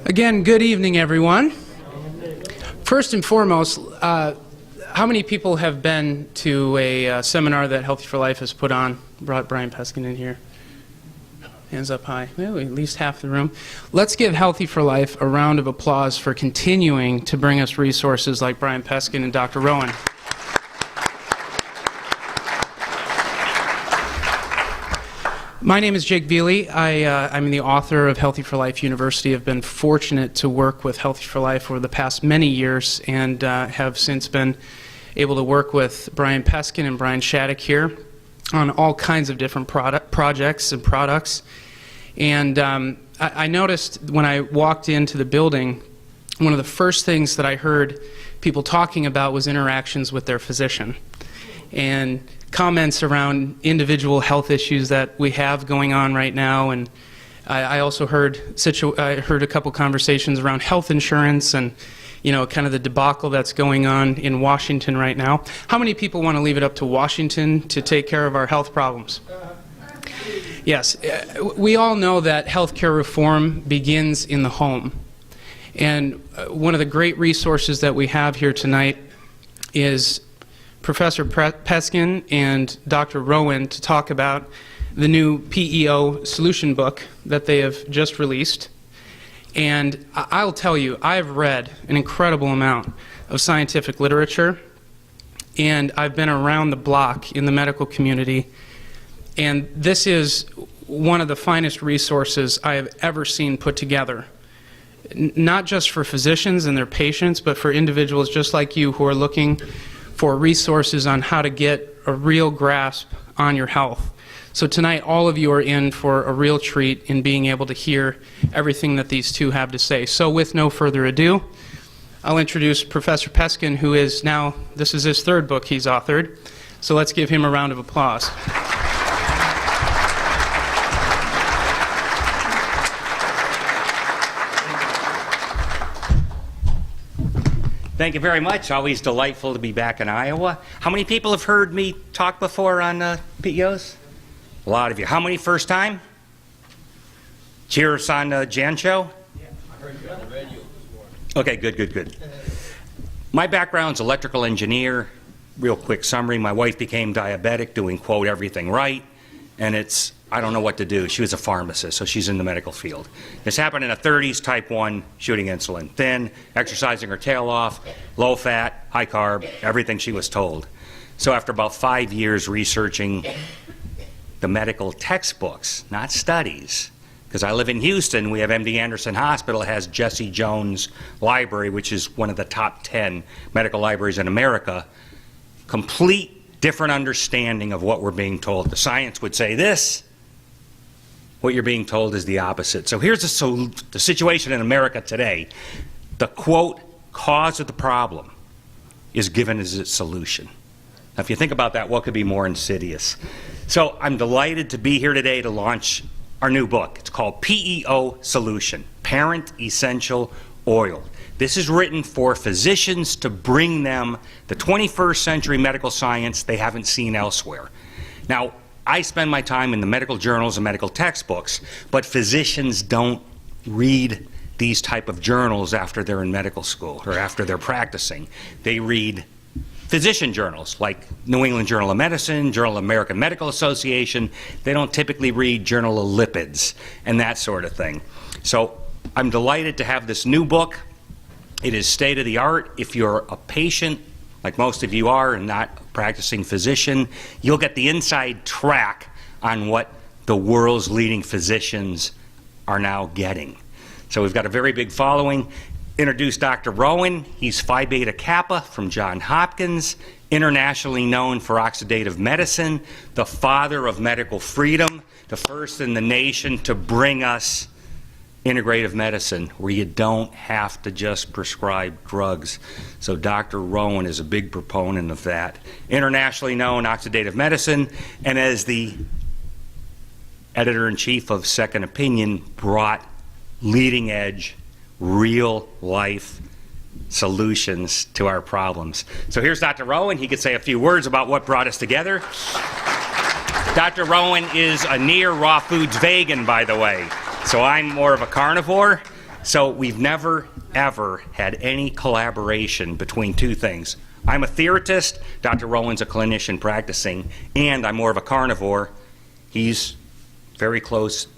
Again, good evening, everyone. First and foremost, how many people have been to a seminar that Healthy for Life has put on? Brought Brian Peskin in here. Hands up high. Well, at least half the room. Let's give Healthy for Life a round of applause for continuing to bring us resources like Brian Peskin and Dr. Rowen. My name is Jake Veely. I'm the author of Healthy for Life University. I've been fortunate to work with Healthy for Life over the past many years and have since been able to work with Brian Peskin and Brian Shattuck here on all kinds of different projects and products. And I noticed when I walked into the building, one of the first things that I heard people talking about was interactions with their physician and comments around individual health issues that we have going on right now. And I also heard a couple conversations around health insurance and, you know, kind of the debacle that's going on in Washington right now. How many people want to leave it up to Washington to take care of our health problems? Yes, we all know that healthcare reform begins in the home. And one of the great resources that we have here tonight is Professor Peskin and Dr. Rowen to talk about the new PEO solution book that they have just released. And I'll tell you, I've read an incredible amount of scientific literature, and I've been around the block in the medical community, and this is one of the finest resources I have ever seen put together, not just for physicians and their patients, but for individuals just like you who are looking for resources on how to get a real grasp on your health. So tonight, all of you are in for a real treat in being able to hear everything that these two have to say. So with no further ado, I'll introduce Professor Peskin, who is now, this is his third book he's authored. So let's give him a round of applause. Thank you very much. Always delightful to be back in Iowa. How many people have heard me talk before on PEOs? A lot of you. How many first time? Cheers on the Jan show? Yeah, I heard you on the radio this morning. Okay, good. My background's electrical engineer. Real quick summary. My wife became diabetic, doing, quote, everything right. And I don't know what to do. She was a pharmacist, so she's in the medical field. This happened in her 30s, type 1, shooting insulin, thin, exercising her tail off, low fat, high carb, everything she was told. So after about 5 years researching the medical textbooks, not studies, because I live in Houston, we have MD Anderson Hospital, has Jesse Jones Library, which is one of the top 10 medical libraries in America, complete different understanding of what we're being told. The science would say this, what you're being told is the opposite. So here's the situation in America today. The, quote, cause of the problem is given as its solution. Now, if you think about that, what could be more insidious? So I'm delighted to be here today to launch our new book. It's called PEO Solution, Parent Essential Oil. This is written for physicians to bring them the 21st century medical science they haven't seen elsewhere. Now, I spend my time in the medical journals and medical textbooks, but physicians don't read these type of journals after they're in medical school or after they're practicing. They read physician journals like New England Journal of Medicine, Journal of American Medical Association. They don't typically read Journal of Lipids and that sort of thing. So I'm delighted to have this new book. It is state of the art. If you're a patient, like most of you are, and not a practicing physician, you'll get the inside track on what the world's leading physicians are now getting. So we've got a very big following. Introduce Dr. Rowen. He's Phi Beta Kappa from Johns Hopkins, internationally known for oxidative medicine, the father of medical freedom, the first in the nation to bring us integrative medicine where you don't have to just prescribe drugs. So Dr. Rowen is a big proponent of that. Internationally known oxidative medicine, and as the editor-in-chief of Second Opinion, brought leading edge, real life solutions to our problems. So here's Dr. Rowen. He could say a few words about what brought us together. Dr. Rowen is a near raw foods vegan, by the way. So I'm more of a carnivore. So we've never, ever had any collaboration between two things. I'm a theoretist, Dr. Rowen's a clinician practicing, and I'm more of a carnivore. He's very close,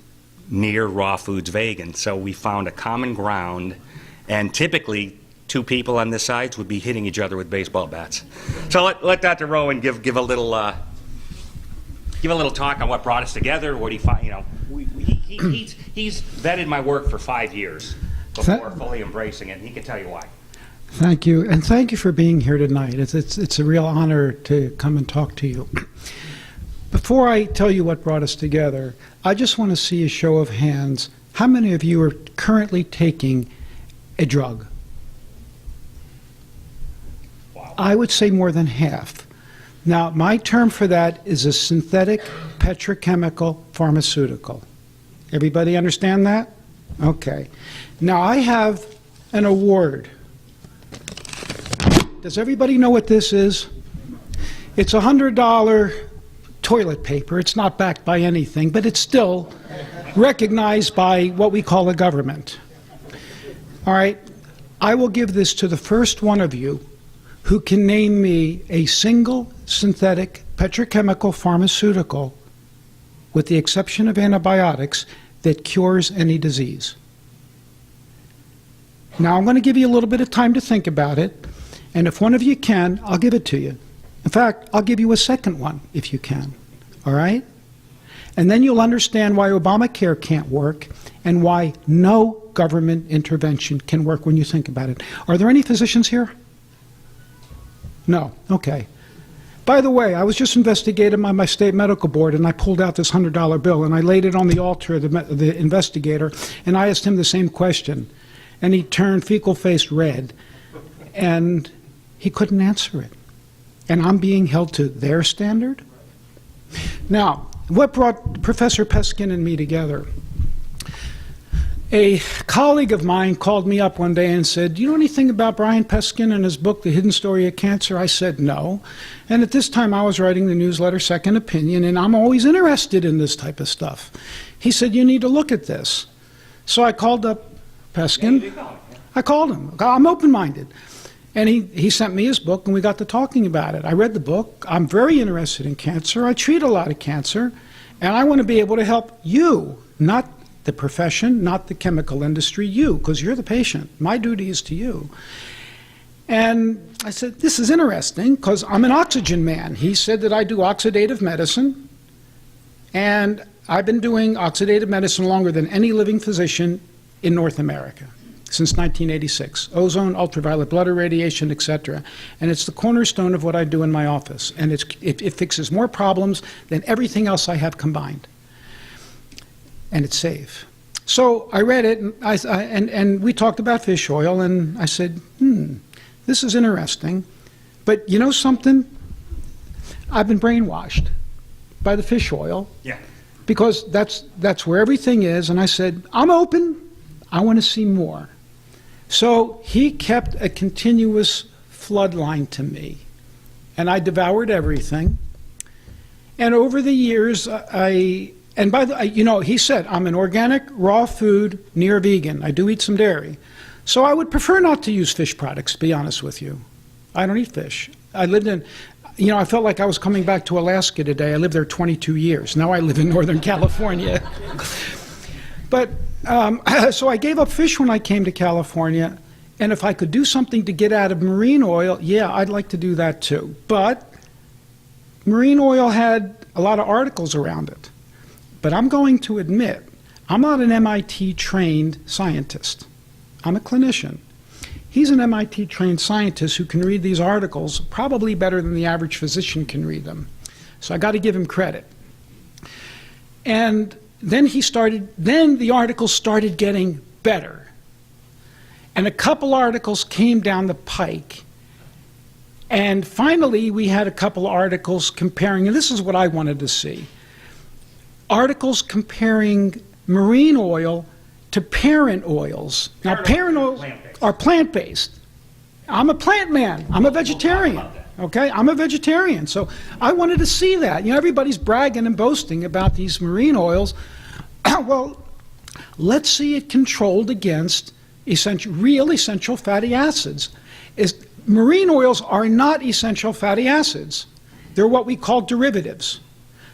near raw foods vegan. So we found a common ground, and typically two people on this side would be hitting each other with baseball bats. So let Dr. Rowen give a little talk on what brought us together. What he find, you know, he's vetted my work for 5 years before fully embracing it, and he can tell you why. Thank you, and thank you for being here tonight. It's a real honor to come and talk to you. Before I tell you what brought us together, I just want to see a show of hands. How many of you are currently taking a drug? Wow. I would say more than half. Now, my term for that is a synthetic petrochemical pharmaceutical. Everybody understand that? Okay. Now, I have an award. Does everybody know what this is? It's $100 toilet paper. It's not backed by anything, but it's still recognized by what we call the government. All right. I will give this to the first one of you who can name me a single synthetic petrochemical pharmaceutical, with the exception of antibiotics, that cures any disease. Now, I'm going to give you a little bit of time to think about it, and if one of you can, I'll give it to you. In fact, I'll give you a second one if you can, all right? And then you'll understand why Obamacare can't work and why no government intervention can work when you think about it. Are there any physicians here? No, okay. By the way, I was just investigated by my state medical board, and I pulled out this $100 bill, and I laid it on the altar of the investigator, and I asked him the same question, and he turned fecal-faced red, and he couldn't answer it. And I'm being held to their standard? Now, what brought Professor Peskin and me together? A colleague of mine called me up one day and said, "Do you know anything about Brian Peskin and his book, The Hidden Story of Cancer?" I said, "No." And at this time, I was writing the newsletter Second Opinion, and I'm always interested in this type of stuff. He said, "You need to look at this." So I called up Peskin. I called him. I'm open-minded. And he sent me his book, and we got to talking about it. I read the book. I'm very interested in cancer. I treat a lot of cancer, and I want to be able to help you, not the profession, not the chemical industry, you, because you're the patient. My duty is to you. And I said, this is interesting, because I'm an oxygen man. He said that I do oxidative medicine, and I've been doing oxidative medicine longer than any living physician in North America, since 1986. Ozone, ultraviolet blood irradiation, etc. And it's the cornerstone of what I do in my office. And it fixes more problems than everything else I have combined. And it's safe. So I read it, and we talked about fish oil, and I said, this is interesting. But you know something? I've been brainwashed by the fish oil. Yeah. Because that's where everything is. And I said, I'm open. I want to see more. So he kept a continuous floodline to me, and I devoured everything. And over the years, he said, I'm an organic, raw food, near vegan. I do eat some dairy. So I would prefer not to use fish products, to be honest with you. I don't eat fish. I lived in, I felt like I was coming back to Alaska today. I lived there 22 years. Now I live in Northern California. But so I gave up fish when I came to California, and if I could do something to get out of marine oil, yeah, I'd like to do that too. But marine oil had a lot of articles around it. But I'm going to admit, I'm not an MIT-trained scientist. I'm a clinician. He's an MIT-trained scientist who can read these articles probably better than the average physician can read them. So I got to give him credit. And then the articles started getting better. And a couple articles came down the pike. And finally, we had a couple articles comparing, and this is what I wanted to see, articles comparing marine oil to parent oils. Now, parent oils are plant-based. I'm a plant man. I'm a vegetarian. Okay, I'm a vegetarian, so I wanted to see that. Everybody's bragging and boasting about these marine oils. Well, let's see it controlled against real essential fatty acids. Marine oils are not essential fatty acids. They're what we call derivatives.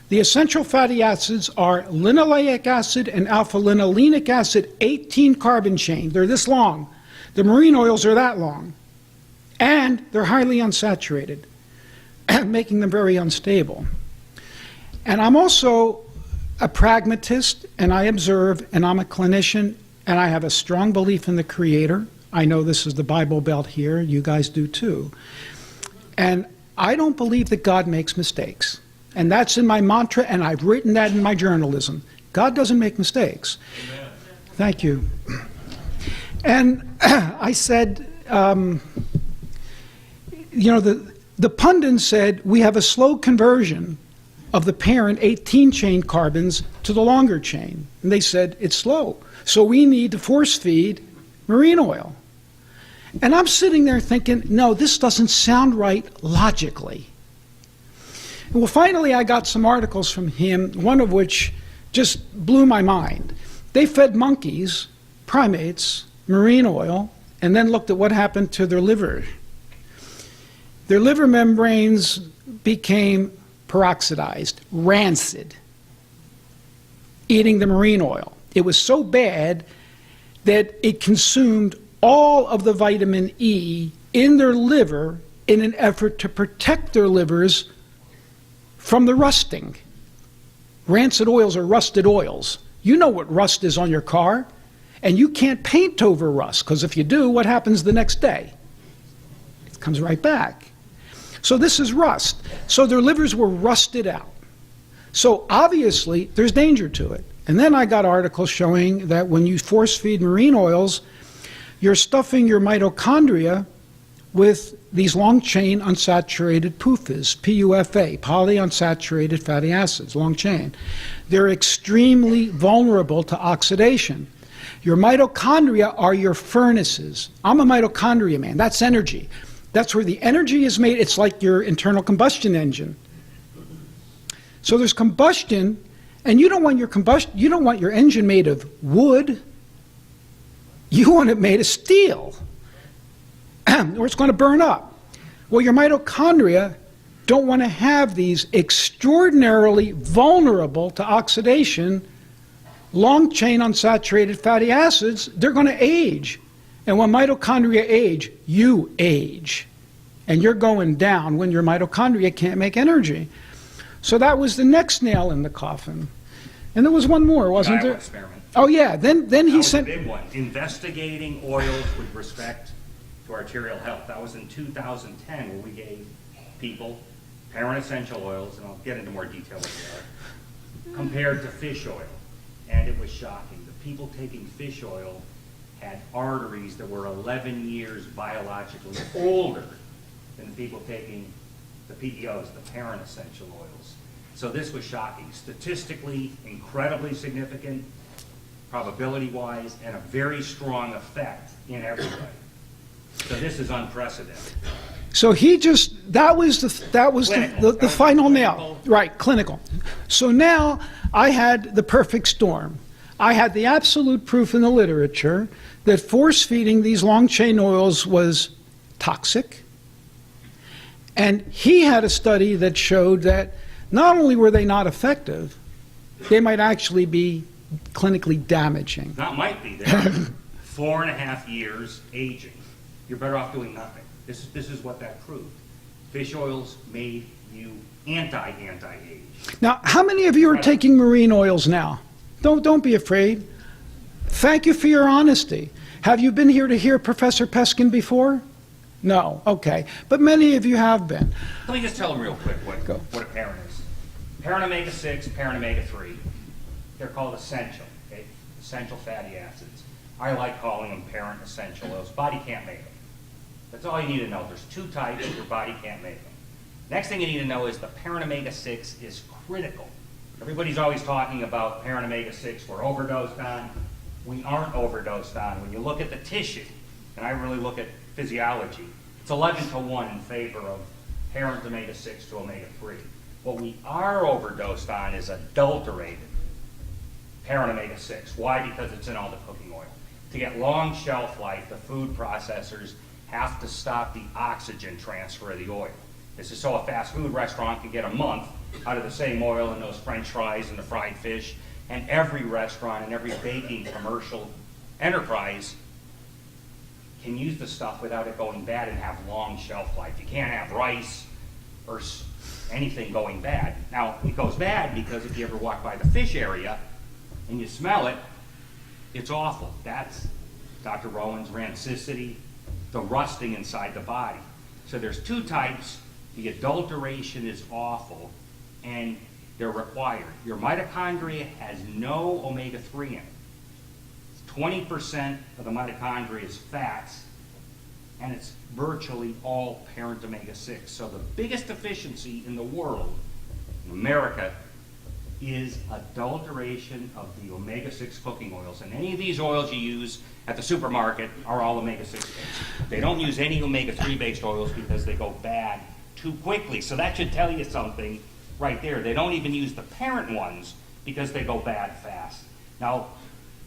The essential fatty acids are linoleic acid and alpha-linolenic acid, 18 carbon chain. They're this long. The marine oils are that long. And they're highly unsaturated, making them very unstable. And I'm also a pragmatist, and I observe, and I'm a clinician, and I have a strong belief in the Creator. I know this is the Bible Belt here. You guys do too. And I don't believe that God makes mistakes. And that's in my mantra, and I've written that in my journalism. God doesn't make mistakes. Amen. Thank you. And I said, you know, the pundit said, we have a slow conversion of the parent 18-chain carbons to the longer chain. And they said, it's slow. So we need to force feed marine oil. And I'm sitting there thinking, no, this doesn't sound right logically. Well, finally, I got some articles from him, one of which just blew my mind. They fed monkeys, primates, marine oil, and then looked at what happened to their liver. Their liver membranes became peroxidized, rancid, eating the marine oil. It was so bad that it consumed all of the vitamin E in their liver in an effort to protect their livers from the rusting. Rancid oils are rusted oils. You know what rust is on your car, and you can't paint over rust, because if you do, what happens the next day? It comes right back. So this is rust. So their livers were rusted out. So obviously, there's danger to it. And then I got articles showing that when you force feed marine oils, you're stuffing your mitochondria with these long-chain unsaturated PUFAs, P-U-F-A, polyunsaturated fatty acids, long chain. They're extremely vulnerable to oxidation. Your mitochondria are your furnaces. I'm a mitochondria man. That's energy. That's where the energy is made. It's like your internal combustion engine. So there's combustion, and you don't want your engine made of wood. You want it made of steel, or it's going to burn up. Well, your mitochondria don't want to have these extraordinarily vulnerable to oxidation, long-chain unsaturated fatty acids. They're going to age. And when mitochondria age, you age. And you're going down when your mitochondria can't make energy. So that was the next nail in the coffin. And there was one more, wasn't there? Experiment. Oh, yeah. Then he sent... That was a big one. Investigating oils with respect to arterial health. That was in 2010, where we gave people parent essential oils, and I'll get into more detail what they are, compared to fish oil. And it was shocking. The people taking fish oil had arteries that were 11 years biologically older than the people taking the PEOs, the parent essential oils. So this was shocking. Statistically, incredibly significant, probability-wise, and a very strong effect in everybody. So this is unprecedented. So he just, that was the final nail. Right, clinical. So now I had the perfect storm. I had the absolute proof in the literature that force-feeding these long-chain oils was toxic. And he had a study that showed that not only were they not effective, they might actually be clinically damaging. Not might be. They're 4.5 years aging. You're better off doing nothing. This is what that proved. Fish oils made you anti-age. Now, how many of you are taking marine oils now? Don't be afraid. Thank you for your honesty. Have you been here to hear Professor Peskin before? No, okay. But many of you have been. Let me just tell them real quick what a parent is. Parent omega-6, parent omega-3. They're called essential, okay? Essential fatty acids. I like calling them parent essential oils. Body can't make them. That's all you need to know. There's 2 types, your body can't make them. Next thing you need to know is the parent omega-6 is critical. Everybody's always talking about parent omega-6 we're overdosed on. We aren't overdosed on. When you look at the tissue, and I really look at physiology, it's 11-to-1 in favor of parent omega-6 to omega-3. What we are overdosed on is adulterated parent omega-6. Why? Because it's in all the cooking oil. To get long shelf life, the food processors have to stop the oxygen transfer of the oil. This is so a fast food restaurant can get a month out of the same oil in those French fries and the fried fish, and every restaurant and every baking commercial enterprise can use the stuff without it going bad and have long shelf life. You can't have rice or anything going bad. Now, it goes bad because if you ever walk by the fish area and you smell it, it's awful. That's Dr. Rowen's rancidity, the rusting inside the body. So there's two types. The adulteration is awful, and they're required. Your mitochondria has no omega-3 in it. 20% of the mitochondria is fats, and it's virtually all parent omega-6. So the biggest deficiency in the world, in America, is adulteration of the omega-6 cooking oils. And any of these oils you use at the supermarket are all omega-6 based. They don't use any omega-3 based oils because they go bad too quickly. So that should tell you something right there. They don't even use the parent ones because they go bad fast. Now,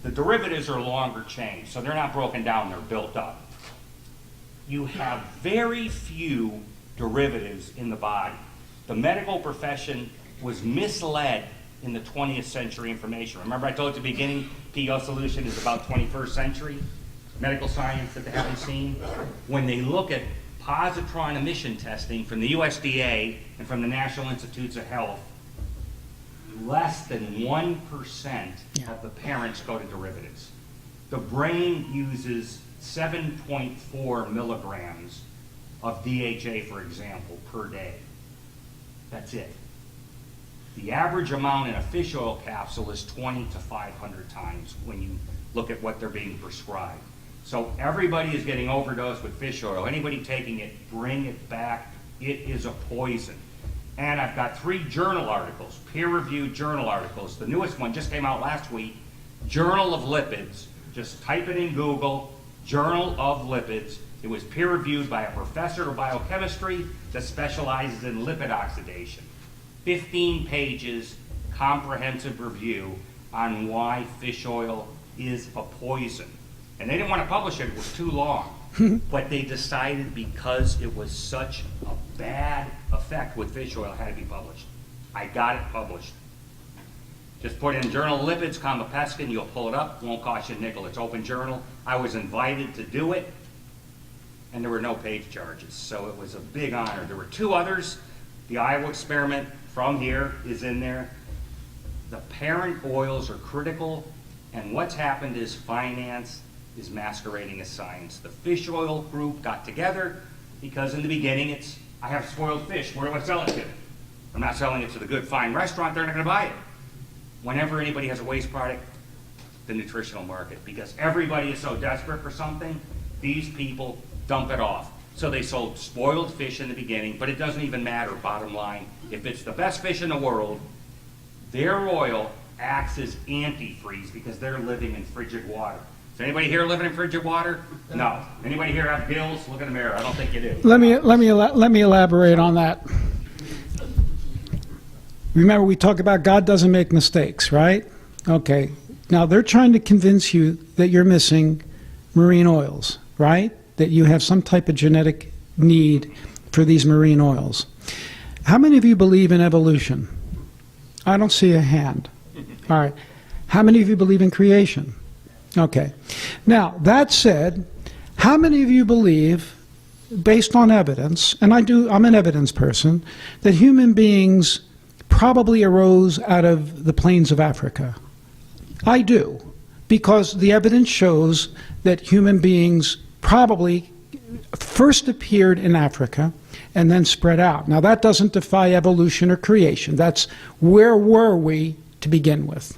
the derivatives are longer chain, so they're not broken down, they're built up. You have very few derivatives in the body. The medical profession was misled in the 20th century information. Remember I told you at the beginning, PO solution is about 21st century medical science that they haven't seen? When they look at positron emission testing from the USDA and from the National Institutes of Health, less than 1% of the parents go to derivatives. The brain uses 7.4 milligrams of DHA, for example, per day. That's it. The average amount in a fish oil capsule is 20 to 500 times when you look at what they're being prescribed. So everybody is getting overdosed with fish oil. Anybody taking it, bring it back. It is a poison. And I've got 3 journal articles, peer-reviewed journal articles. The newest one just came out last week, Journal of Lipids. Just type it in Google, Journal of Lipids. It was peer-reviewed by a professor of biochemistry that specializes in lipid oxidation. 15 pages, comprehensive review on why fish oil is a poison. And they didn't want to publish it, it was too long. But they decided because it was such a bad effect with fish oil, it had to be published. I got it published. Just put in Journal of Lipids, comma Peskin, you'll pull it up, won't cost you a nickel. It's open journal. I was invited to do it, and there were no page charges. So it was a big honor. There were 2 others. The Iowa experiment from here is in there. The parent oils are critical, and what's happened is finance is masquerading as science. The fish oil group got together because in the beginning it's, I have spoiled fish, where do I sell it to? I'm not selling it to the good fine restaurant, they're not gonna buy it. Whenever anybody has a waste product, the nutritional market, because everybody is so desperate for something, these people dump it off. So they sold spoiled fish in the beginning, but it doesn't even matter, bottom line. If it's the best fish in the world, their oil acts as antifreeze because they're living in frigid water. Is anybody here living in frigid water? No. Anybody here have gills? Look in the mirror. I don't think you do. Let me elaborate on that. Remember, we talk about God doesn't make mistakes, right? Okay. Now, they're trying to convince you that you're missing marine oils, right? That you have some type of genetic need for these marine oils. How many of you believe in evolution? I don't see a hand. All right. How many of you believe in creation? Okay. Now, that said, how many of you believe, based on evidence, and I'm an evidence person, that human beings probably arose out of the plains of Africa? I do, because the evidence shows that human beings probably first appeared in Africa and then spread out. Now, that doesn't defy evolution or creation. That's where were we to begin with.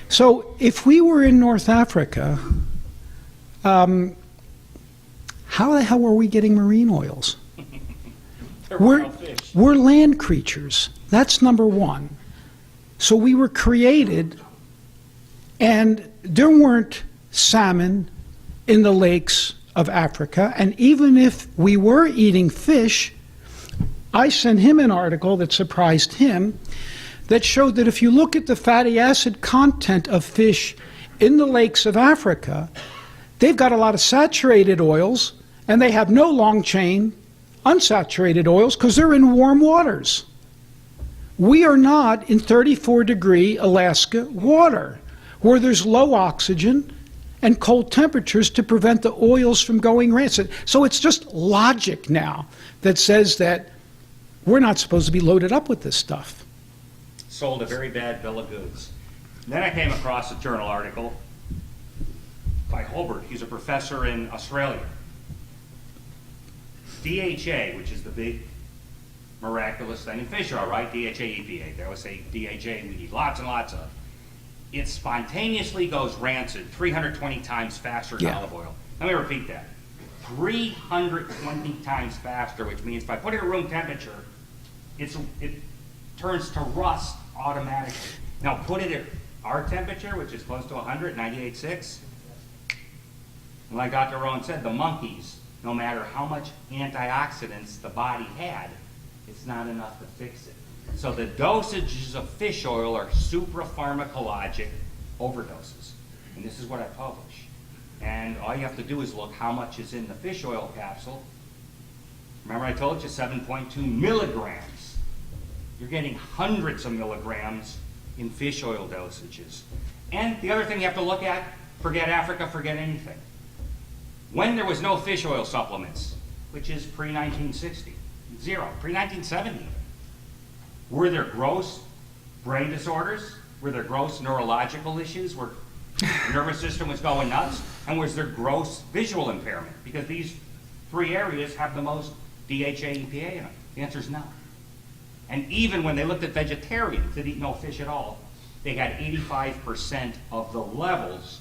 So if we were in North Africa, how the hell were we getting marine oils? We're land creatures. That's number one. So we were created, and there weren't salmon in the lakes of Africa. And even if we were eating fish, I sent him an article that surprised him that showed that if you look at the fatty acid content of fish in the lakes of Africa, they've got a lot of saturated oils, and they have no long-chain unsaturated oils because they're in warm waters. We are not in 34-degree Alaska water, where there's low oxygen and cold temperatures to prevent the oils from going rancid. So it's just logic now that says that we're not supposed to be loaded up with this stuff. Sold a very bad bill of goods. Then I came across a journal article by Holbert. He's a professor in Australia. DHA, which is the big miraculous thing in fish oil, right? DHA, EPA. They always say DHA we need lots and lots of. It spontaneously goes rancid 320 times faster than olive oil. Let me repeat that. 320 times faster, which means if I put it at room temperature, it turns to rust automatically. Now put it at our temperature, which is close to 100, 98.6. And like Dr. Rowen said, the monkeys, no matter how much antioxidants the body had, it's not enough to fix it. So the dosages of fish oil are suprapharmacologic overdoses. And this is what I publish. And all you have to do is look how much is in the fish oil capsule. Remember I told you 7.2 milligrams. You're getting hundreds of milligrams in fish oil dosages. And the other thing you have to look at, forget Africa, forget anything. When there was no fish oil supplements, which is pre-1960, zero, pre-1970, were there gross brain disorders? Were there gross neurological issues where the nervous system was going nuts? And was there gross visual impairment? Because these three areas have the most DHA, EPA in them. The answer is no. And even when they looked at vegetarians that eat no fish at all, they had 85% of the levels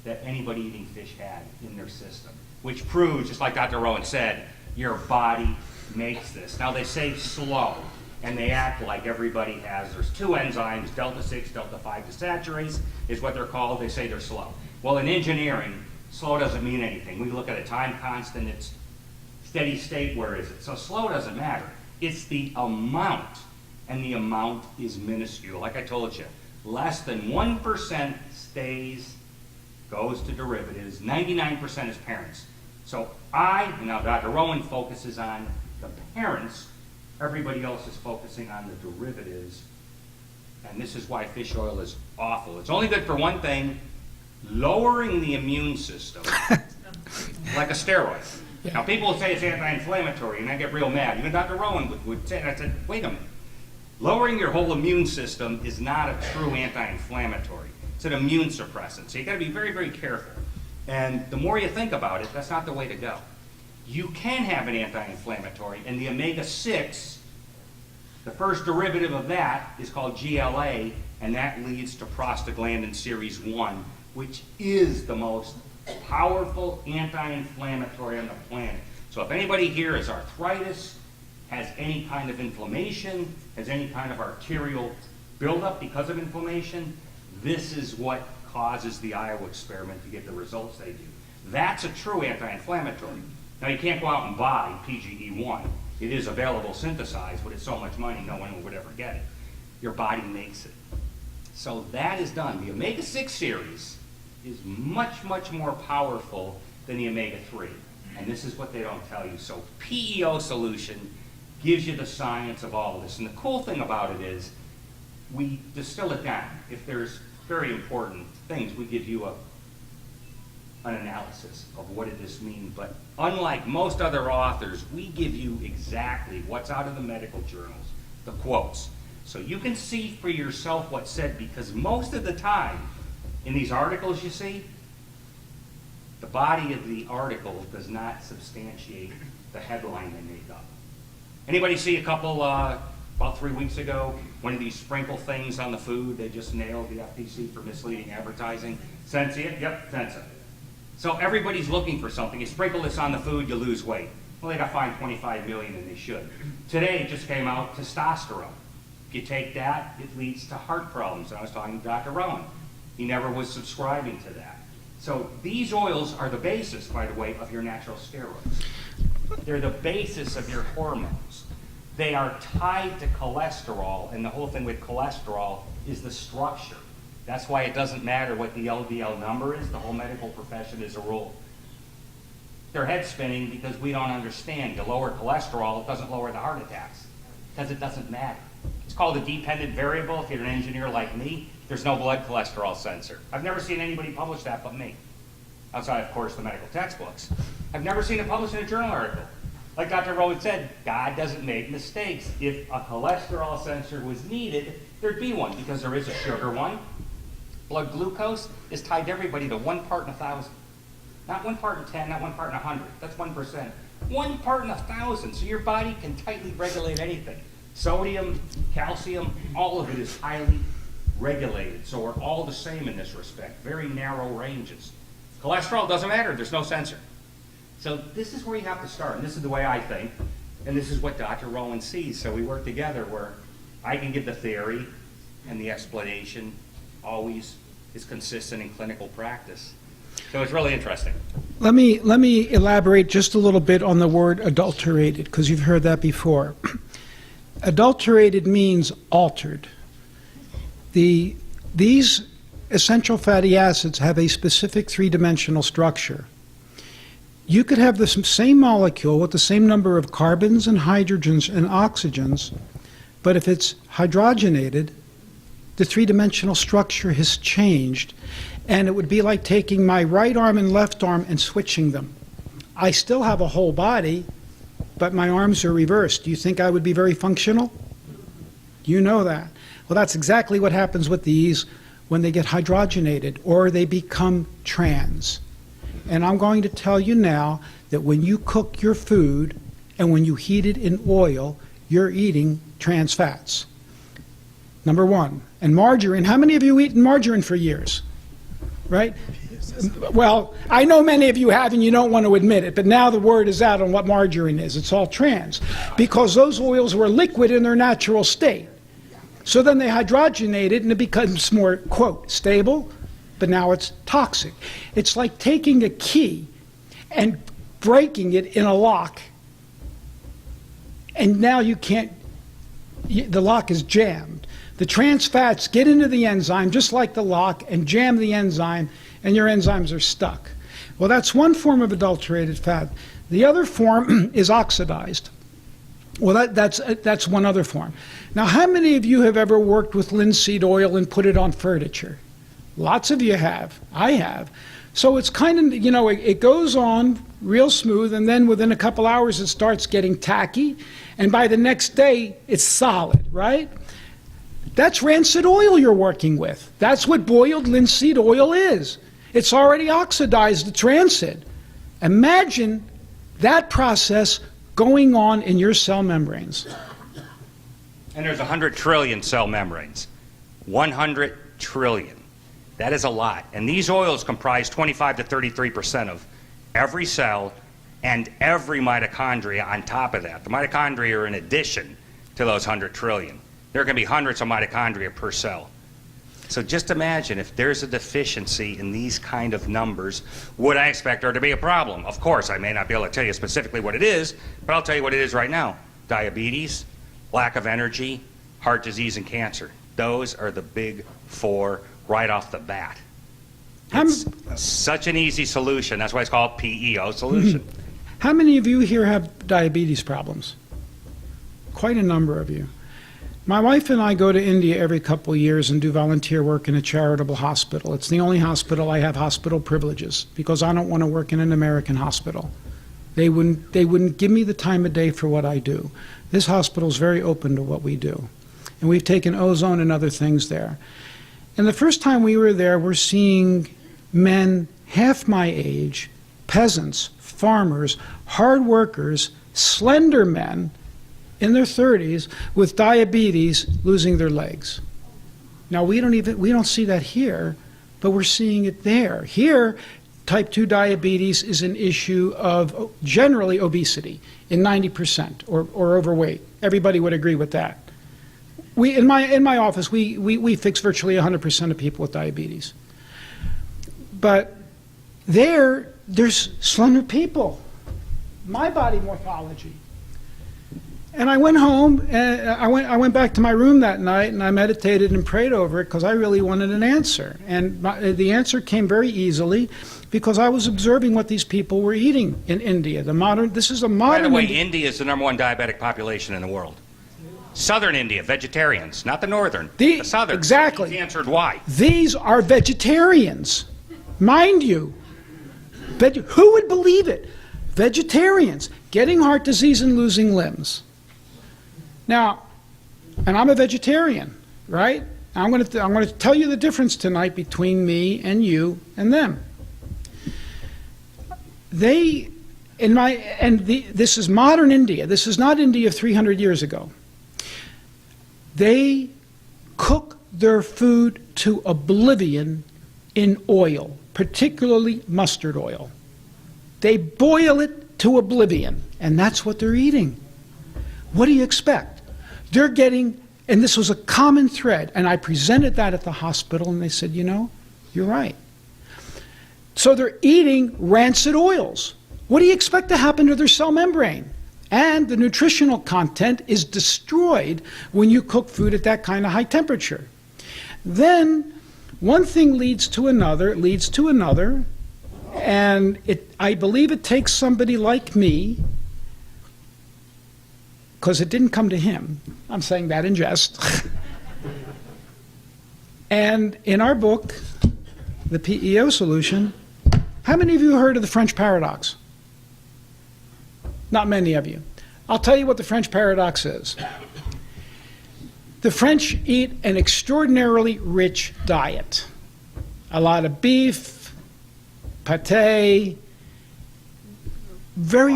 that anybody eating fish had in their system, which proves, just like Dr. Rowen said, your body makes this. Now they say slow, and they act like everybody has. There's two enzymes, delta-6, delta-5 desaturase is what they're called. They say they're slow. Well, in engineering, slow doesn't mean anything. We look at a time constant, it's steady state, where is it? So slow doesn't matter. It's the amount, and the amount is minuscule. Like I told you, less than 1% stays, goes to derivatives, 99% is parents. So and now Dr. Rowen focuses on the parents, everybody else is focusing on the derivatives, and this is why fish oil is awful. It's only good for one thing, lowering the immune system, like a steroid. Yeah. Now people will say it's anti-inflammatory, and I get real mad. Even Dr. Rowen would say, and I said, wait a minute. Lowering your whole immune system is not a true anti-inflammatory. It's an immune suppressant, so you gotta be very, very careful. And the more you think about it, that's not the way to go. You can have an anti-inflammatory, and the omega-6, the first derivative of that is called GLA, and that leads to prostaglandin series 1, which is the most powerful anti-inflammatory on the planet. So if anybody here has arthritis, has any kind of inflammation, has any kind of arterial buildup because of inflammation, this is what causes the Iowa experiment to get the results they do. That's a true anti-inflammatory. Now you can't go out and buy PGE1. It is available synthesized, but it's so much money no one would ever get it. Your body makes it. So that is done. The omega-6 series is much, much more powerful than the omega-3. And this is what they don't tell you. So PEO solution gives you the science of all of this. And the cool thing about it is we distill it down. If there's very important things, we give you an analysis of what did this mean. But unlike most other authors, we give you exactly what's out of the medical journals, the quotes. So you can see for yourself what's said, because most of the time in these articles you see, the body of the article does not substantiate the headline they make up. Anybody see a couple, about 3 weeks ago, one of these sprinkle things on the food? They just nailed the FTC for misleading advertising. Sensi it? Yep, Sensa. So everybody's looking for something. You sprinkle this on the food, you lose weight. Well, they got fined $25 million, and they should. Today it just came out, testosterone. If you take that, it leads to heart problems. And I was talking to Dr. Rowen. He never was subscribing to that. So these oils are the basis, by the way, of your natural steroids. They're the basis of your hormones. They are tied to cholesterol, and the whole thing with cholesterol is the structure. That's why it doesn't matter what the LDL number is. The whole medical profession is a rule. Their head's spinning because we don't understand. You lower cholesterol, it doesn't lower the heart attacks because it doesn't matter. It's called a dependent variable. If you're an engineer like me, there's no blood cholesterol sensor. I've never seen anybody publish that but me. Outside, of course, the medical textbooks. I've never seen it published in a journal article. Like Dr. Rowen said, God doesn't make mistakes. If a cholesterol sensor was needed, there'd be one because there is a sugar one. Blood glucose is tied to everybody to 1 part in 1,000. Not 1 part in 10, not 1 part in 100. That's 1%. 1 part in 1,000. So your body can tightly regulate anything. Sodium, calcium, all of it is highly regulated. So we're all the same in this respect. Very narrow ranges. Cholesterol doesn't matter. There's no sensor. So this is where you have to start. And this is the way I think. And this is what Dr. Rowen sees. So we work together where I can give the theory and the explanation always is consistent in clinical practice. So it's really interesting. Let me elaborate just a little bit on the word adulterated, because you've heard that before. Adulterated means altered. These essential fatty acids have a specific three-dimensional structure. You could have the same molecule with the same number of carbons and hydrogens and oxygens, but if it's hydrogenated, the three-dimensional structure has changed, and it would be like taking my right arm and left arm and switching them. I still have a whole body, but my arms are reversed. Do you think I would be very functional? You know that. Well, that's exactly what happens with these when they get hydrogenated or they become trans. And I'm going to tell you now that when you cook your food and when you heat it in oil, you're eating trans fats. Number one. And margarine, how many of you eaten margarine for years? Right? Well, I know many of you have and you don't want to admit it, but now the word is out on what margarine is. It's all trans. Because those oils were liquid in their natural state. So then they hydrogenate it and it becomes more, quote, stable, but now it's toxic. It's like taking a key and breaking it in a lock, and now you can't, the lock is jammed. The trans fats get into the enzyme just like the lock and jam the enzyme, and your enzymes are stuck. Well, that's one form of adulterated fat. The other form is oxidized. Well, that's one other form. Now, how many of you have ever worked with linseed oil and put it on furniture? Lots of you have. I have. So it's kind of, you know, it goes on real smooth, and then within a couple hours it starts getting tacky, and by the next day it's solid, right? That's rancid oil you're working with. That's what boiled linseed oil is. It's already oxidized, it's rancid. Imagine that process going on in your cell membranes. And there's 100 trillion cell membranes. 100 trillion. That is a lot. And these oils comprise 25 to 33% of every cell and every mitochondria on top of that. The mitochondria are in addition to those 100 trillion. There can be hundreds of mitochondria per cell. So just imagine if there's a deficiency in these kind of numbers, would I expect there to be a problem? Of course, I may not be able to tell you specifically what it is, but I'll tell you what it is right now. Diabetes, lack of energy, heart disease, and cancer. Those are the big four right off the bat. It's such an easy solution. That's why it's called PEO solution. How many of you here have diabetes problems? Quite a number of you. My wife and I go to India every couple of years and do volunteer work in a charitable hospital. It's the only hospital I have hospital privileges because I don't want to work in an American hospital. They wouldn't give me the time of day for what I do. This hospital is very open to what we do. And we've taken ozone and other things there. And the first time we were there, we're seeing men half my age, peasants, farmers, hard workers, slender men in their 30s with diabetes losing their legs. Now we don't see that here, but we're seeing it there. Here, type 2 diabetes is an issue of generally obesity in 90% or overweight. Everybody would agree with that. In my office, we fix virtually 100% of people with diabetes. But there's slender people. My body morphology. And I went home, and I went back to my room that night, and I meditated and prayed over it because I really wanted an answer. And the answer came very easily because I was observing what these people were eating in India. This is a modern. By the way, India is the #1 diabetic population in the world. Southern India, vegetarians, not the northern, the southern. Exactly. He's answered why. These are vegetarians, mind you. Who would believe it? Vegetarians getting heart disease and losing limbs. Now, and I'm a vegetarian, right? I'm going to tell you the difference tonight between me and you and them. This is modern India. This is not India 300 years ago. They cook their food to oblivion in oil, particularly mustard oil. They boil it to oblivion, and that's what they're eating. What do you expect? They're getting, and this was a common thread, and I presented that at the hospital, and they said, you know, you're right. So they're eating rancid oils. What do you expect to happen to their cell membrane? And the nutritional content is destroyed when you cook food at that kind of high temperature. Then one thing leads to another, and I believe it takes somebody like me, because it didn't come to him. I'm saying that in jest. And in our book, The PEO Solution, how many of you heard of the French paradox? Not many of you. I'll tell you what the French paradox is. The French eat an extraordinarily rich diet. A lot of beef, pâté, very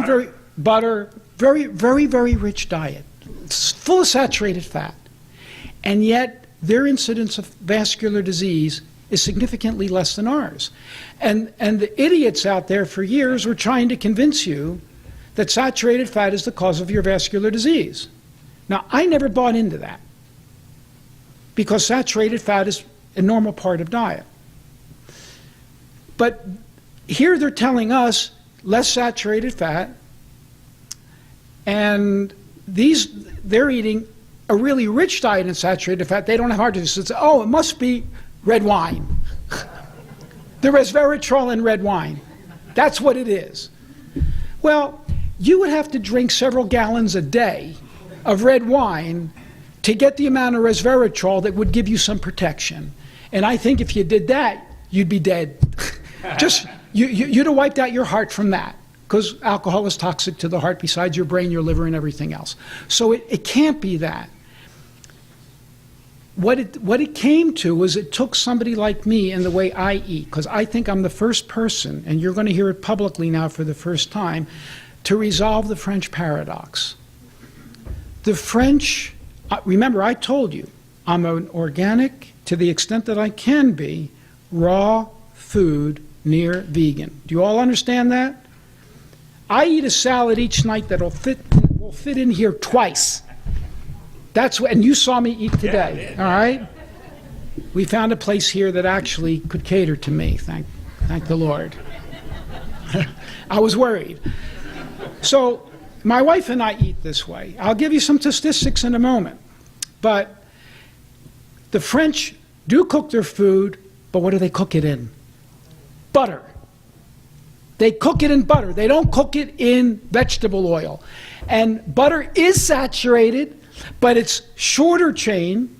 rich diet. It's full of saturated fat. And yet their incidence of vascular disease is significantly less than ours. And the idiots out there for years were trying to convince you that saturated fat is the cause of your vascular disease. Now, I never bought into that because saturated fat is a normal part of diet. But here they're telling us less saturated fat, and they're eating a really rich diet in saturated fat. They don't have heart disease. So oh, it must be red wine. The resveratrol in red wine. That's what it is. Well, you would have to drink several gallons a day of red wine to get the amount of resveratrol that would give you some protection. And I think if you did that, you'd be dead. You'd have wiped out your heart from that, because alcohol is toxic to the heart besides your brain, your liver, and everything else. So it can't be that. What it came to was it took somebody like me and the way I eat, because I think I'm the first person, and you're going to hear it publicly now for the first time, to resolve the French paradox. The French, remember I told you, I'm an organic, to the extent that I can be, raw food near vegan. Do you all understand that? I eat a salad each night that will fit in here twice. That's what, and you saw me eat today, all right? We found a place here that actually could cater to me, thank the Lord. I was worried. So my wife and I eat this way. I'll give you some statistics in a moment. But the French do cook their food, but what do they cook it in? Butter. They cook it in butter. They don't cook it in vegetable oil. And butter is saturated, but it's shorter chain,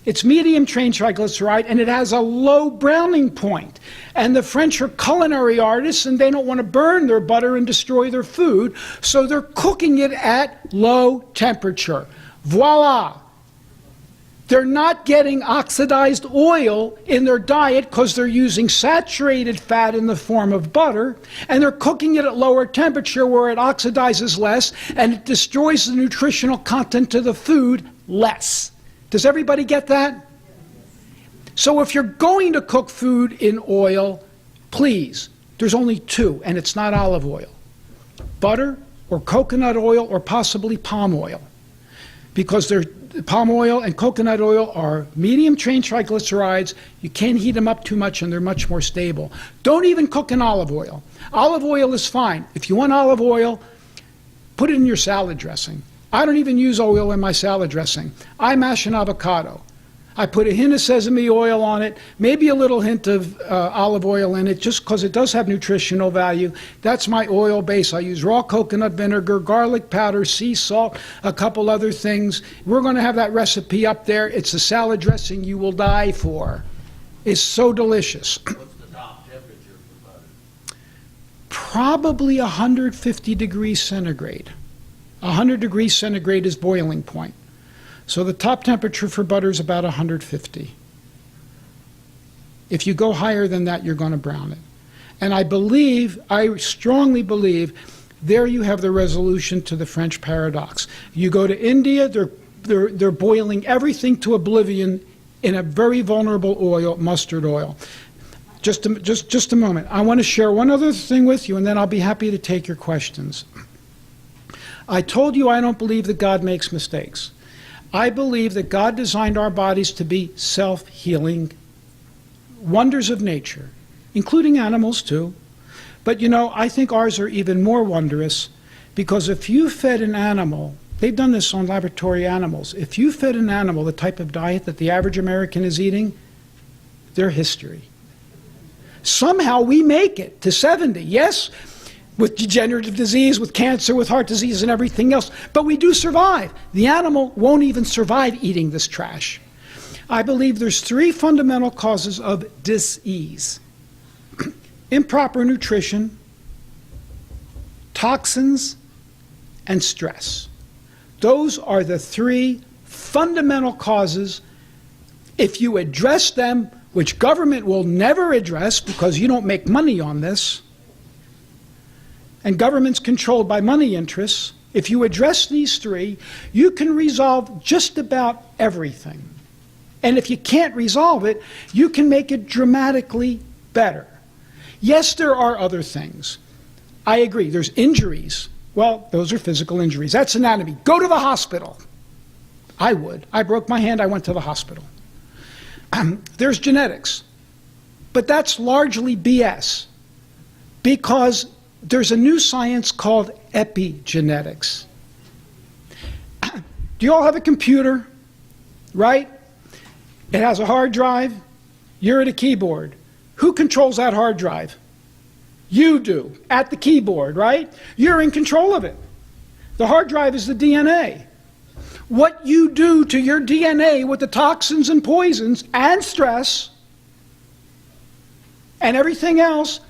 it's medium chain triglyceride, and it has a low browning point. And the French are culinary artists, and they don't want to burn their butter and destroy their food, so they're cooking it at low temperature. Voila! They're not getting oxidized oil in their diet because they're using saturated fat in the form of butter, and they're cooking it at lower temperature where it oxidizes less and it destroys the nutritional content of the food less. Does everybody get that? So if you're going to cook food in oil, please, there's only two, and it's not olive oil. Butter or coconut oil or possibly palm oil, because palm oil and coconut oil are medium chain triglycerides. You can't heat them up too much and they're much more stable. Don't even cook in olive oil. Olive oil is fine. If you want olive oil, put it in your salad dressing. I don't even use oil in my salad dressing. I mash an avocado. I put a hint of sesame oil on it, maybe a little hint of olive oil in it, just because it does have nutritional value. That's my oil base. I use raw coconut vinegar, garlic powder, sea salt, a couple other things. We're going to have that recipe up there. It's a salad dressing you will die for. It's so delicious. What's the top temperature for butter? Probably 150 degrees centigrade. 100 degrees centigrade is boiling point. So the top temperature for butter is about 150. If you go higher than that, you're going to brown it. And I strongly believe, there you have the resolution to the French paradox. You go to India, they're boiling everything to oblivion in a very vulnerable oil, mustard oil. Just a moment. I want to share one other thing with you, and then I'll be happy to take your questions. I told you I don't believe that God makes mistakes. I believe that God designed our bodies to be self-healing wonders of nature, including animals too. But you know, I think ours are even more wondrous, because if you fed an animal, they've done this on laboratory animals, if you fed an animal the type of diet that the average American is eating, they're history. Somehow we make it to 70, yes, with degenerative disease, with cancer, with heart disease and everything else, but we do survive. The animal won't even survive eating this trash. I believe there's 3 fundamental causes of dis-ease. Improper nutrition, toxins, and stress. Those are the 3 fundamental causes. If you address them, which government will never address because you don't make money on this, and government's controlled by money interests, if you address these 3, you can resolve just about everything. And if you can't resolve it, you can make it dramatically better. Yes, there are other things. I agree, there's injuries. Well, those are physical injuries. That's anatomy. Go to the hospital. I would. I broke my hand, I went to the hospital. There's genetics. But that's largely BS, because there's a new science called epigenetics. Do you all have a computer, right? It has a hard drive. You're at a keyboard. Who controls that hard drive? You do, at the keyboard, right? You're in control of it. The hard drive is the DNA. What you do to your DNA with the toxins and poisons and stress and everything else,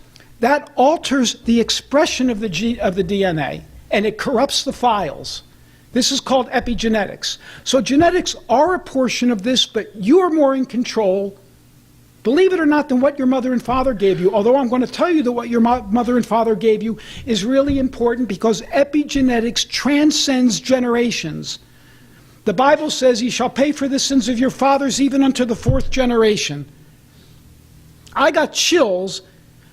that alters the expression of the DNA, and it corrupts the files. This is called epigenetics. So genetics are a portion of this, but you're more in control, believe it or not, than what your mother and father gave you. Although I'm going to tell you that what your mother and father gave you is really important, because epigenetics transcends generations. The Bible says, "Ye shall pay for the sins of your fathers even unto the 4th generation." I got chills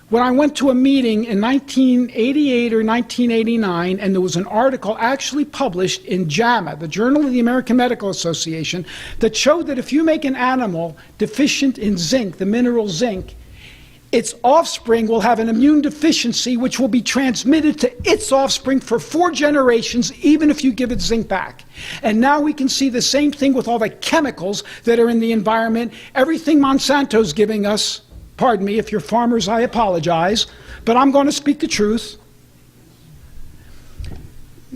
when I went to a meeting in 1988 or 1989, and there was an article actually published in JAMA, the Journal of the American Medical Association, that showed that if you make an animal deficient in zinc, the mineral zinc, its offspring will have an immune deficiency which will be transmitted to its offspring for 4 generations, even if you give it zinc back. And now we can see the same thing with all the chemicals that are in the environment. Everything Monsanto's giving us, pardon me, if you're farmers, I apologize, but I'm going to speak the truth.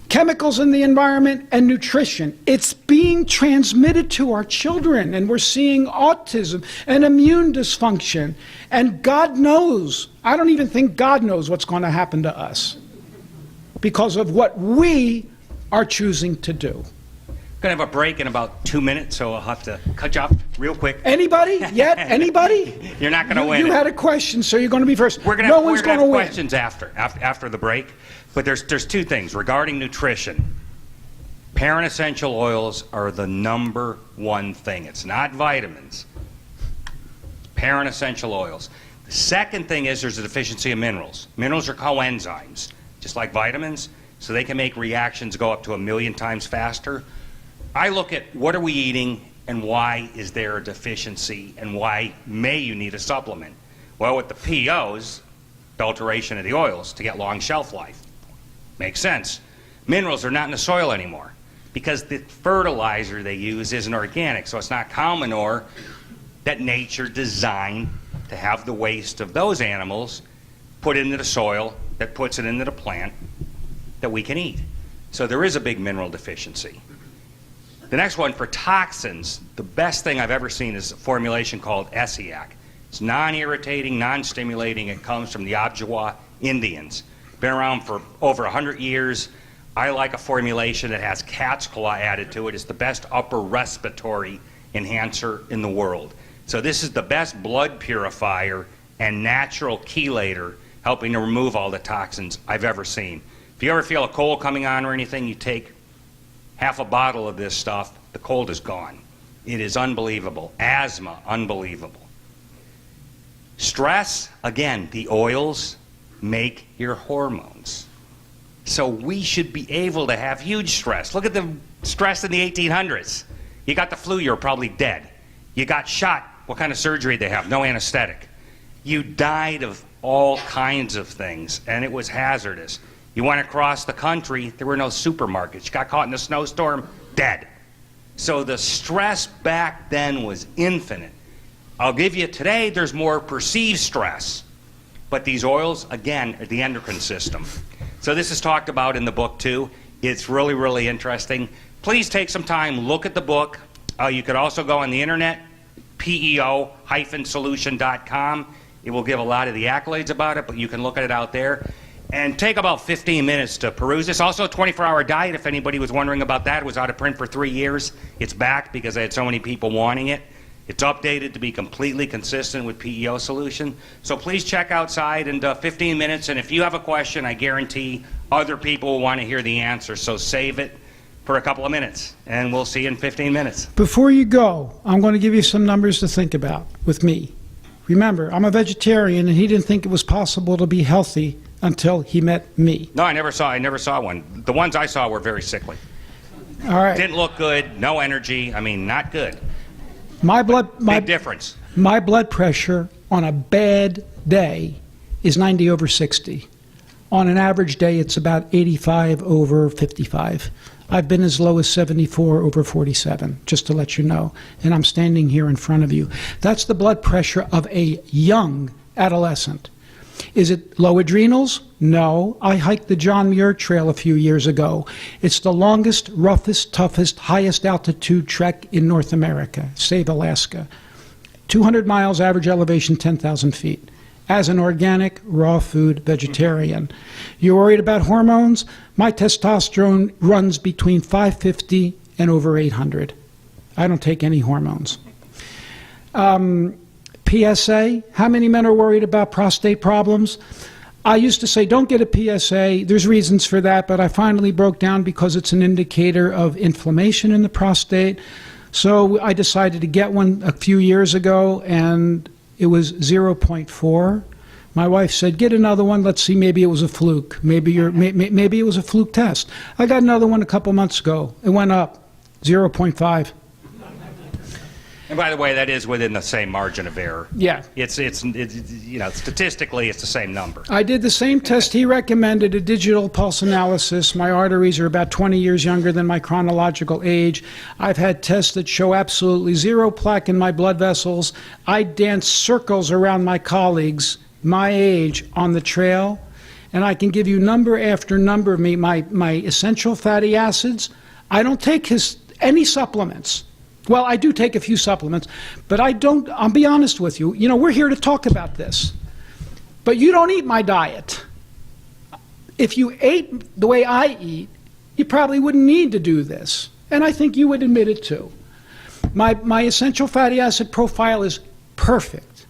Chemicals in the environment and nutrition. It's being transmitted to our children, and we're seeing autism and immune dysfunction. And God knows, I don't even think God knows what's going to happen to us because of what we are choosing to do. Going to have a break in about 2 minutes, so I'll have to cut you off real quick. Anybody? Yet? Anybody? You're not going to win. You had a question, so you're going to be first. No one's going to win. Questions after the break. But there's 2 things regarding nutrition. Parent essential oils are the #1 thing. It's not vitamins. Parent essential oils. The second thing is there's a deficiency of minerals. Minerals are coenzymes, just like vitamins, so they can make reactions go up to 1,000,000 times faster. I look at what are we eating and why is there a deficiency and why may you need a supplement. Well, with the POs, adulteration of the oils to get long shelf life. Makes sense. Minerals are not in the soil anymore. because the fertilizer they use isn't organic, so it's not cow manure that nature designed to have the waste of those animals put into the soil that puts it into the plant that we can eat. So there is a big mineral deficiency. The next one, for toxins, the best thing I've ever seen is a formulation called Essiac. It's non-irritating, non-stimulating. It comes from the Ojibwa Indians. Been around for over 100 years. I like a formulation that has cat's claw added to it. It's the best upper respiratory enhancer in the world. So this is the best blood purifier and natural chelator, helping to remove all the toxins I've ever seen. If you ever feel a cold coming on or anything, you take half a bottle of this stuff, the cold is gone. It is unbelievable. Asthma, unbelievable. Stress, again, the oils make your hormones. So we should be able to have huge stress. Look at the stress in the 1800s. You got the flu, you're probably dead. You got shot, what kind of surgery they have? No anesthetic. You died of all kinds of things, and it was hazardous. You went across the country, there were no supermarkets. You got caught in a snowstorm, dead. So the stress back then was infinite. I'll give you today, there's more perceived stress. But these oils, again, are the endocrine system. So this is talked about in the book too. It's really, really interesting. Please take some time, look at the book. You could also go on the internet, peo-solution.com. It will give a lot of the accolades about it, but you can look at it out there. And take about 15 minutes to peruse this. Also a 24-hour diet, if anybody was wondering about that. It was out of print for 3 years. It's back because I had so many people wanting it. It's updated to be completely consistent with PEO Solution. So please check outside in 15 minutes, and if you have a question, I guarantee other people will want to hear the answer. So save it for a couple of minutes, and we'll see you in 15 minutes. Before you go, I'm going to give you some numbers to think about with me. Remember, I'm a vegetarian, and he didn't think it was possible to be healthy until he met me. No, I never saw one. The ones I saw were very sickly. All right. Didn't look good, no energy. I mean, not good. Big difference. My blood pressure on a bad day is 90 over 60. On an average day, it's about 85 over 55. I've been as low as 74 over 47, just to let you know. And I'm standing here in front of you. That's the blood pressure of a young adolescent. Is it low adrenals? No. I hiked the John Muir Trail a few years ago. It's the longest, roughest, toughest, highest altitude trek in North America, save Alaska. 200 miles, average elevation 10,000 feet. As an organic, raw food vegetarian. You're worried about hormones? My testosterone runs between 550 and over 800. I don't take any hormones. PSA, how many men are worried about prostate problems? I used to say, don't get a PSA. There's reasons for that, but I finally broke down because it's an indicator of inflammation in the prostate. So I decided to get one a few years ago, and it was 0.4. My wife said, get another one. Let's see, maybe it was a fluke. Maybe it was a fluke test. I got another one a couple months ago. It went up, 0.5. And by the way, that is within the same margin of error. Yeah. It's you know, statistically, it's the same number. I did the same test he recommended, a digital pulse analysis. My arteries are about 20 years younger than my chronological age. I've had tests that show absolutely zero plaque in my blood vessels. I dance circles around my colleagues, my age, on the trail. And I can give you number after number of my essential fatty acids. I don't take any supplements. Well, I do take a few supplements, but I don't, I'll be honest with you. You know, we're here to talk about this. But you don't eat my diet. If you ate the way I eat, you probably wouldn't need to do this. And I think you would admit it too. My essential fatty acid profile is perfect.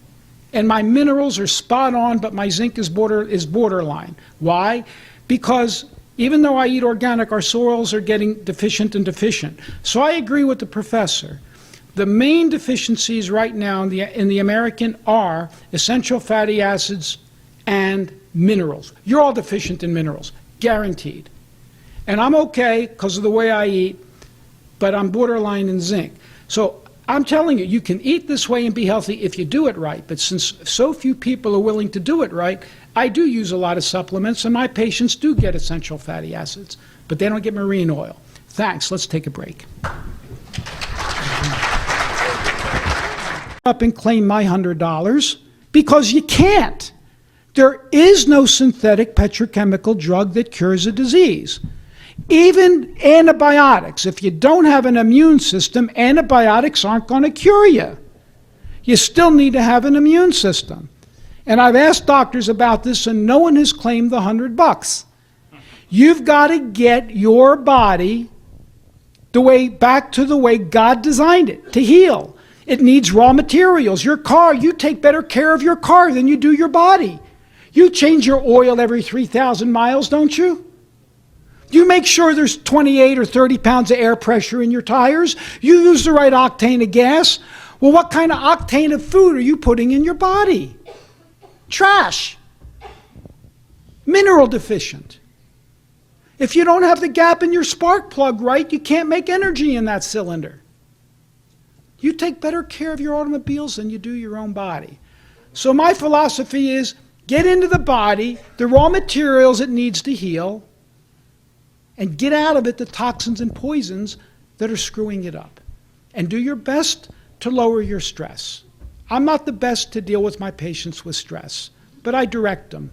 And my minerals are spot on, but my zinc is borderline. Why? Because even though I eat organic, our soils are getting deficient and deficient. So I agree with the professor. The main deficiencies right now in the American are essential fatty acids and minerals. You're all deficient in minerals, guaranteed. And I'm okay because of the way I eat, but I'm borderline in zinc. So I'm telling you, you can eat this way and be healthy if you do it right. But since so few people are willing to do it right, I do use a lot of supplements, and my patients do get essential fatty acids, but they don't get marine oil. Thanks. Let's take a break. Up and claim my $100 because you can't. There is no synthetic petrochemical drug that cures a disease. Even antibiotics, if you don't have an immune system, antibiotics aren't going to cure you. You still need to have an immune system. And I've asked doctors about this, and no one has claimed the $100. You've got to get your body back to the way God designed it, to heal. It needs raw materials. Your car, you take better care of your car than you do your body. You change your oil every 3,000 miles, don't you? You make sure there's 28 or 30 pounds of air pressure in your tires. You use the right octane of gas. Well, what kind of octane of food are you putting in your body? Trash. Mineral deficient. If you don't have the gap in your spark plug right, you can't make energy in that cylinder. You take better care of your automobiles than you do your own body. So my philosophy is get into the body, the raw materials it needs to heal, and get out of it the toxins and poisons that are screwing it up. And do your best to lower your stress. I'm not the best to deal with my patients with stress, but I direct them.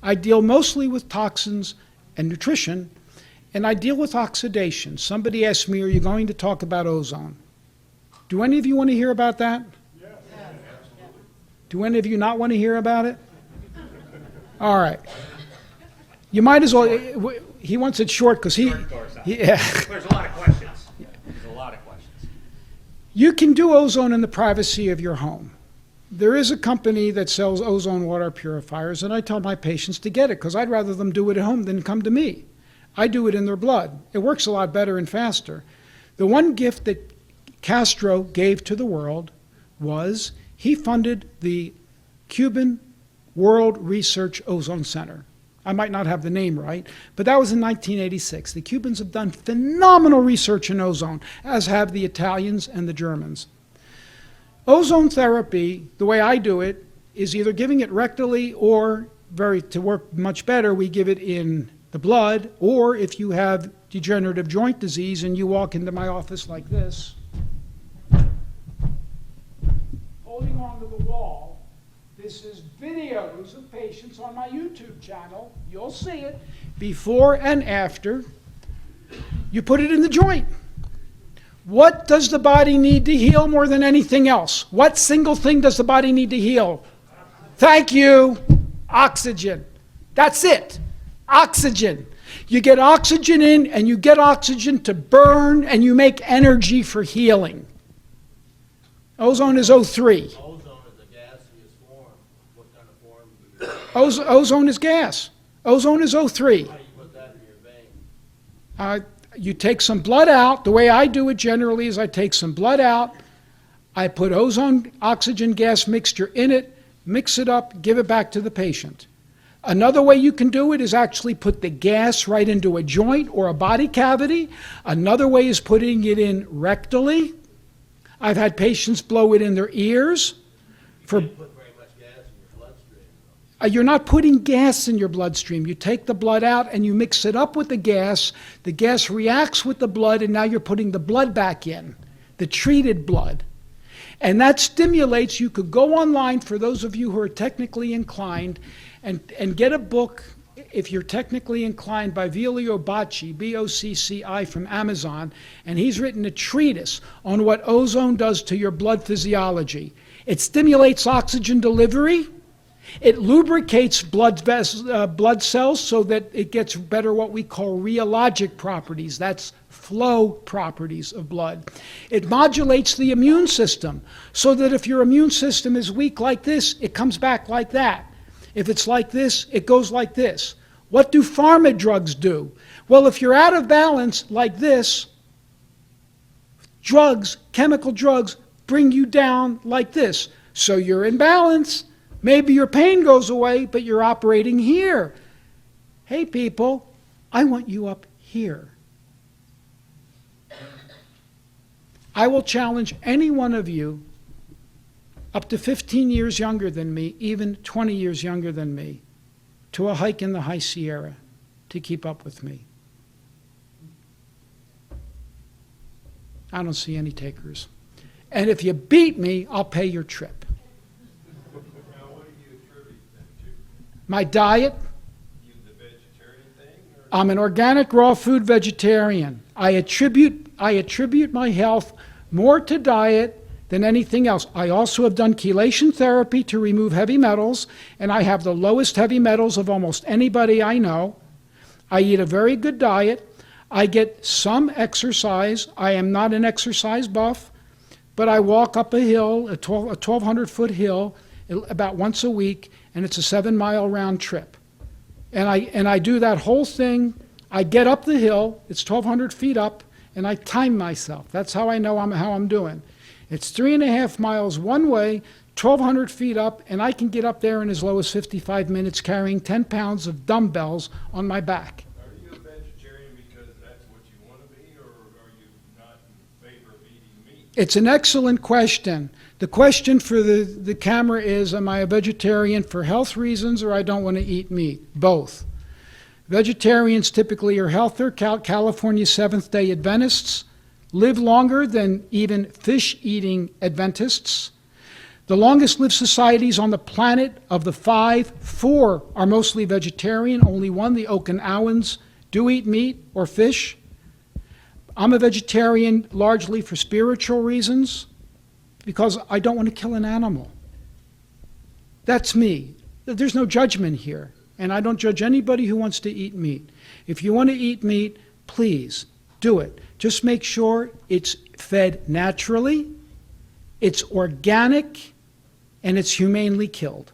I deal mostly with toxins and nutrition, and I deal with oxidation. Somebody asked me, are you going to talk about ozone? Do any of you want to hear about that? Yeah. Do any of you not want to hear about it? All right. You might as well, he wants it short because There's a lot of questions. There's a lot of questions. You can do ozone in the privacy of your home. There is a company that sells ozone water purifiers, and I tell my patients to get it because I'd rather them do it at home than come to me. I do it in their blood. It works a lot better and faster. The one gift that Castro gave to the world was he funded the Cuban World Research Ozone Center. I might not have the name right, but that was in 1986. The Cubans have done phenomenal research in ozone, as have the Italians and the Germans. Ozone therapy, the way I do it, is either giving it rectally or, to work much better, we give it in the blood, or if you have degenerative joint disease and you walk into my office like this, holding onto the wall. This is videos of patients on my YouTube channel. You'll see it before and after. You put it in the joint. What does the body need to heal more than anything else? What single thing does the body need to heal? Thank you. Oxygen. That's it. Oxygen. You get oxygen in and you get oxygen to burn and you make energy for healing. Ozone is O3. Ozone is a gaseous form. What kind of form do you Ozone is gas. Ozone is O3. How do you put that in your vein? You take some blood out. The way I do it generally is I take some blood out. I put ozone oxygen gas mixture in it, mix it up, give it back to the patient. Another way you can do it is actually put the gas right into a joint or a body cavity. Another way is putting it in rectally. I've had patients blow it in their ears. You can't put very much gas in your bloodstream. You're not putting gas in your bloodstream. You take the blood out and you mix it up with the gas. The gas reacts with the blood, and now you're putting the blood back in, the treated blood. And that stimulates, you could go online, for those of you who are technically inclined, and get a book, if you're technically inclined, by Vilio Bocci, B-O-C-C-I, from Amazon, and he's written a treatise on what ozone does to your blood physiology. It stimulates oxygen delivery. It lubricates blood cells so that it gets better what we call rheologic properties. That's flow properties of blood. It modulates the immune system so that if your immune system is weak like this, it comes back like that. If it's like this, it goes like this. What do pharma drugs do? Well, if you're out of balance like this, drugs, chemical drugs, bring you down like this. So you're in balance. Maybe your pain goes away, but you're operating here. Hey, people, I want you up here. I will challenge any one of you up to 15 years younger than me, even 20 years younger than me, to a hike in the High Sierra to keep up with me. I don't see any takers. And if you beat me, I'll pay your trip. Now, what do you attribute that to? My diet, You, the vegetarian thing, or? I'm an organic raw food vegetarian. I attribute my health more to diet than anything else. I also have done chelation therapy to remove heavy metals, and I have the lowest heavy metals of almost anybody I know. I eat a very good diet. I get some exercise. I am not an exercise buff, but I walk up a hill, a 1,200-foot hill, about once a week, and it's a 7-mile round trip. And I do that whole thing. I get up the hill, it's 1,200 feet up, and I time myself. That's how I know how I'm doing. It's 3.5 miles one way, 1,200 feet up, and I can get up there in as low as 55 minutes carrying 10 pounds of dumbbells on my back. Are you a vegetarian because that's what you want to be, or are you not in favor of eating meat? It's an excellent question. The question for the camera is, am I a vegetarian for health reasons or I don't want to eat meat? Both. Vegetarians typically are healthier. California Seventh-day Adventists live longer than even fish-eating Adventists. The longest-lived societies on the planet, of the 5, 4 are mostly vegetarian. Only 1, the Okinawans, do eat meat or fish. I'm a vegetarian largely for spiritual reasons, because I don't want to kill an animal. That's me. There's no judgment here, and I don't judge anybody who wants to eat meat. If you want to eat meat, please do it. Just make sure it's fed naturally, it's organic, and it's humanely killed.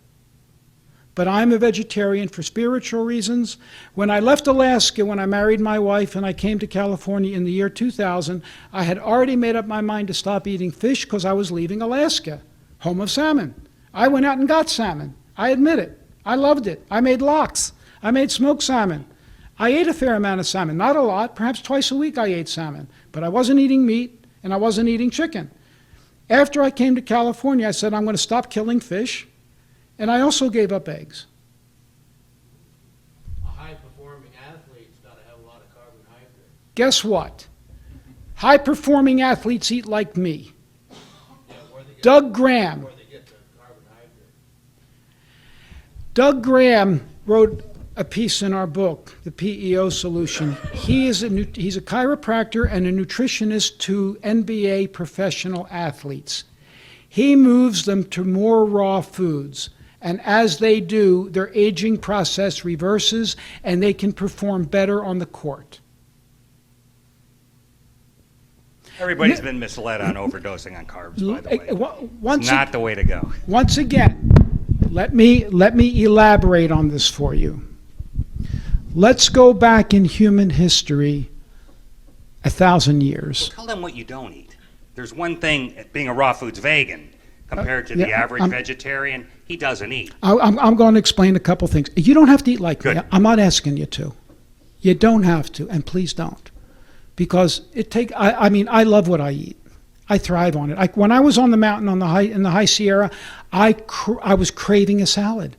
But I'm a vegetarian for spiritual reasons. When I left Alaska, when I married my wife and I came to California in the year 2000, I had already made up my mind to stop eating fish because I was leaving Alaska, home of salmon. I went out and got salmon. I admit it. I loved it. I made lox. I made smoked salmon. I ate a fair amount of salmon, not a lot, perhaps twice a week I ate salmon, but I wasn't eating meat and I wasn't eating chicken. After I came to California, I said, I'm going to stop killing fish, and I also gave up eggs. A high-performing athlete's got to have a lot of carbohydrates. Guess what? High-performing athletes eat like me. Yeah, where they get, Doug Graham. where they get the carbohydrates. Doug Graham wrote a piece in our book, The PEO Solution. He's a chiropractor and a nutritionist to NBA professional athletes. He moves them to more raw foods, and as they do, their aging process reverses and they can perform better on the court. Everybody's been misled on overdosing on carbs, by the way. Once It's not the way to go. Once again, let me elaborate on this for you. Let's go back in human history 1,000 years. Tell them what you don't eat. There's one thing, being a raw foods vegan, compared to the average vegetarian, he doesn't eat. I'm going to explain a couple things. You don't have to eat like me. Good. I'm not asking you to. You don't have to, and please don't. Because I love what I eat. I thrive on it. When I was on the mountain in the high Sierra, I was craving a salad.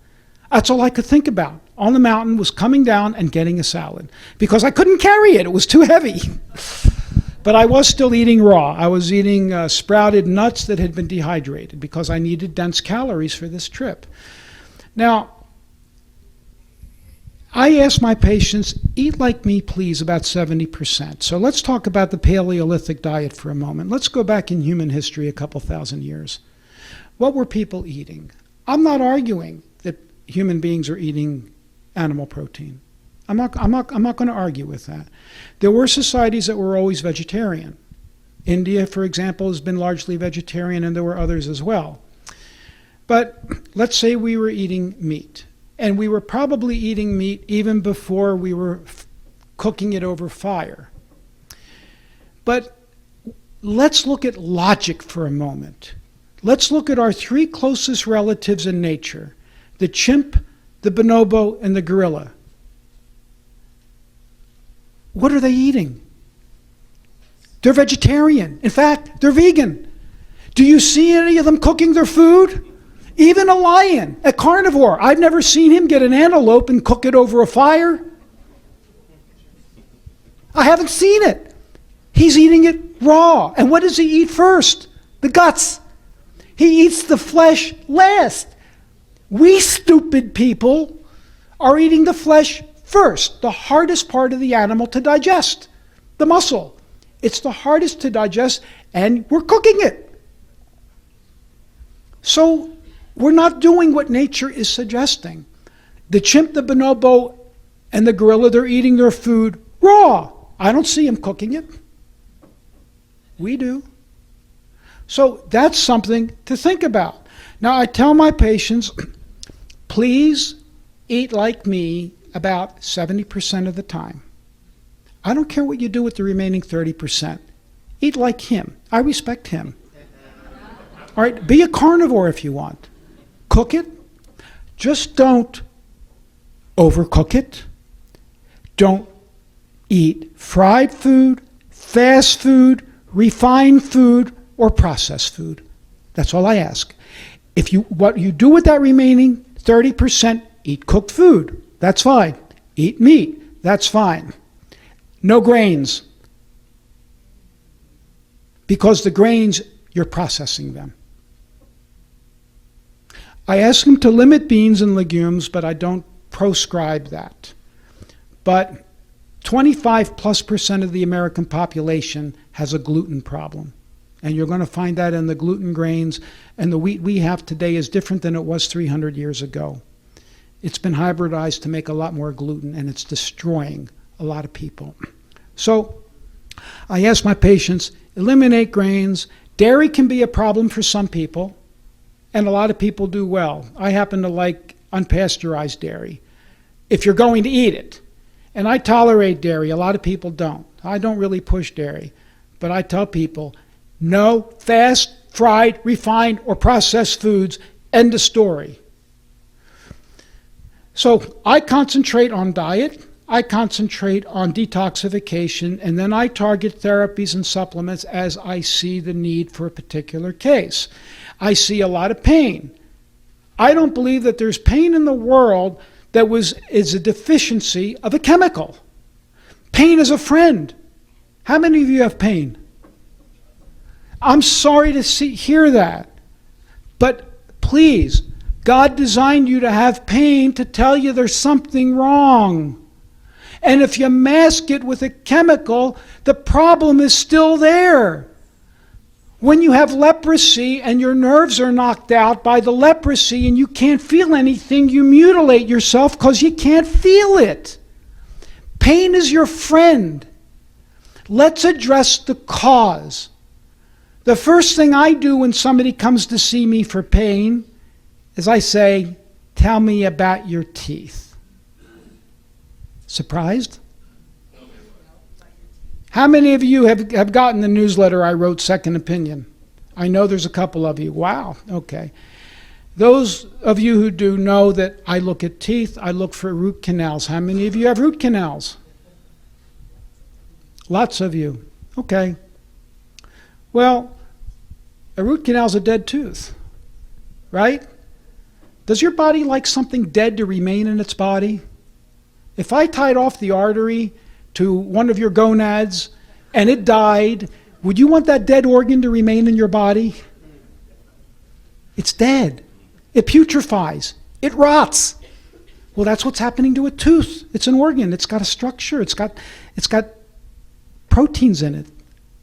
That's all I could think about. On the mountain was coming down and getting a salad because I couldn't carry it. It was too heavy. But I was still eating raw. I was eating sprouted nuts that had been dehydrated because I needed dense calories for this trip. Now, I ask my patients, eat like me, please, about 70%. So let's talk about the Paleolithic diet for a moment. Let's go back in human history a couple thousand years. What were people eating? I'm not arguing that human beings are eating animal protein. I'm not going to argue with that. There were societies that were always vegetarian. India, for example, has been largely vegetarian, and there were others as well. But let's say we were eating meat, and we were probably eating meat even before we were cooking it over fire. But let's look at logic for a moment. Let's look at our 3 closest relatives in nature, the chimp, the bonobo, and the gorilla. What are they eating? They're vegetarian. In fact, they're vegan. Do you see any of them cooking their food? Even a lion, a carnivore. I've never seen him get an antelope and cook it over a fire. I haven't seen it. He's eating it raw. And what does he eat first? The guts. He eats the flesh last. We stupid people are eating the flesh first, the hardest part of the animal to digest, the muscle. It's the hardest to digest, and we're cooking it. So we're not doing what nature is suggesting. The chimp, the bonobo, and the gorilla, they're eating their food raw. I don't see them cooking it. We do. So that's something to think about. Now, I tell my patients, please eat like me about 70% of the time. I don't care what you do with the remaining 30%. Eat like him. I respect him. All right, be a carnivore if you want. Cook it. Just don't overcook it. Don't eat fried food, fast food, refined food, or processed food. That's all I ask. What you do with that remaining 30%, eat cooked food. That's fine. Eat meat. That's fine. No grains. Because the grains, you're processing them. I ask them to limit beans and legumes, but I don't proscribe that. But 25+% of the American population has a gluten problem. And you're going to find that in the gluten grains. And the wheat we have today is different than it was 300 years ago. It's been hybridized to make a lot more gluten, and it's destroying a lot of people. So I ask my patients, eliminate grains. Dairy can be a problem for some people, and a lot of people do well. I happen to like unpasteurized dairy, if you're going to eat it. And I tolerate dairy. A lot of people don't. I don't really push dairy. But I tell people, no fast, fried, refined, or processed foods. End of story. So I concentrate on diet. I concentrate on detoxification. And then I target therapies and supplements as I see the need for a particular case. I see a lot of pain. I don't believe that there's pain in the world that is a deficiency of a chemical. Pain is a friend. How many of you have pain? I'm sorry to hear that. But please, God designed you to have pain to tell you there's something wrong. And if you mask it with a chemical, the problem is still there. When you have leprosy and your nerves are knocked out by the leprosy and you can't feel anything, you mutilate yourself because you can't feel it. Pain is your friend. Let's address the cause. The first thing I do when somebody comes to see me for pain is I say, tell me about your teeth. Surprised? How many of you have gotten the newsletter I wrote, Second Opinion? I know there's a couple of you. Wow, okay. Those of you who do know that I look at teeth, I look for root canals. How many of you have root canals? Lots of you. Okay. Well, a root canal is a dead tooth, right? Does your body like something dead to remain in its body? If I tied off the artery to one of your gonads and it died, would you want that dead organ to remain in your body? It's dead. It putrefies. It rots. Well, that's what's happening to a tooth. It's an organ. It's got a structure. It's got proteins in it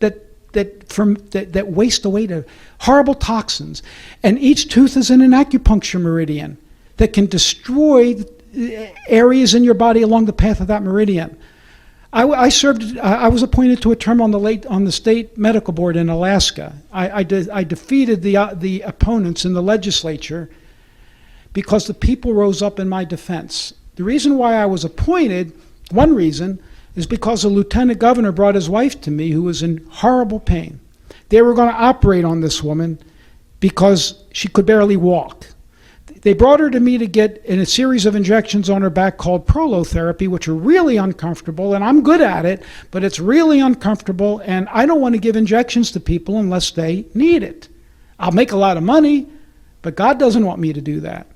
that waste away to horrible toxins. And each tooth is in an acupuncture meridian that can destroy areas in your body along the path of that meridian. I was appointed to a term on the state medical board in Alaska. I defeated the opponents in the legislature because the people rose up in my defense. The reason why I was appointed, one reason, is because a lieutenant governor brought his wife to me who was in horrible pain. They were going to operate on this woman because she could barely walk. They brought her to me to get in a series of injections on her back called prolotherapy, which are really uncomfortable, and I'm good at it, but it's really uncomfortable, and I don't want to give injections to people unless they need it. I'll make a lot of money, but God doesn't want me to do that.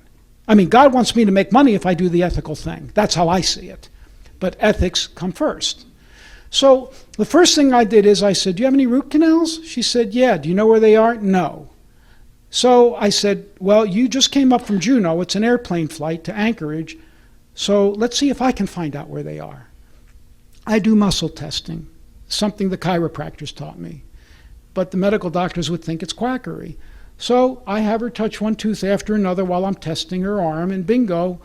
I mean, God wants me to make money if I do the ethical thing. That's how I see it. But ethics come first. So the first thing I did is I said, do you have any root canals? She said, yeah. Do you know where they are? No. So I said, well, you just came up from Juneau. It's an airplane flight to Anchorage. So let's see if I can find out where they are. I do muscle testing, something the chiropractors taught me. But the medical doctors would think it's quackery. So I have her touch one tooth after another while I'm testing her arm, and bingo,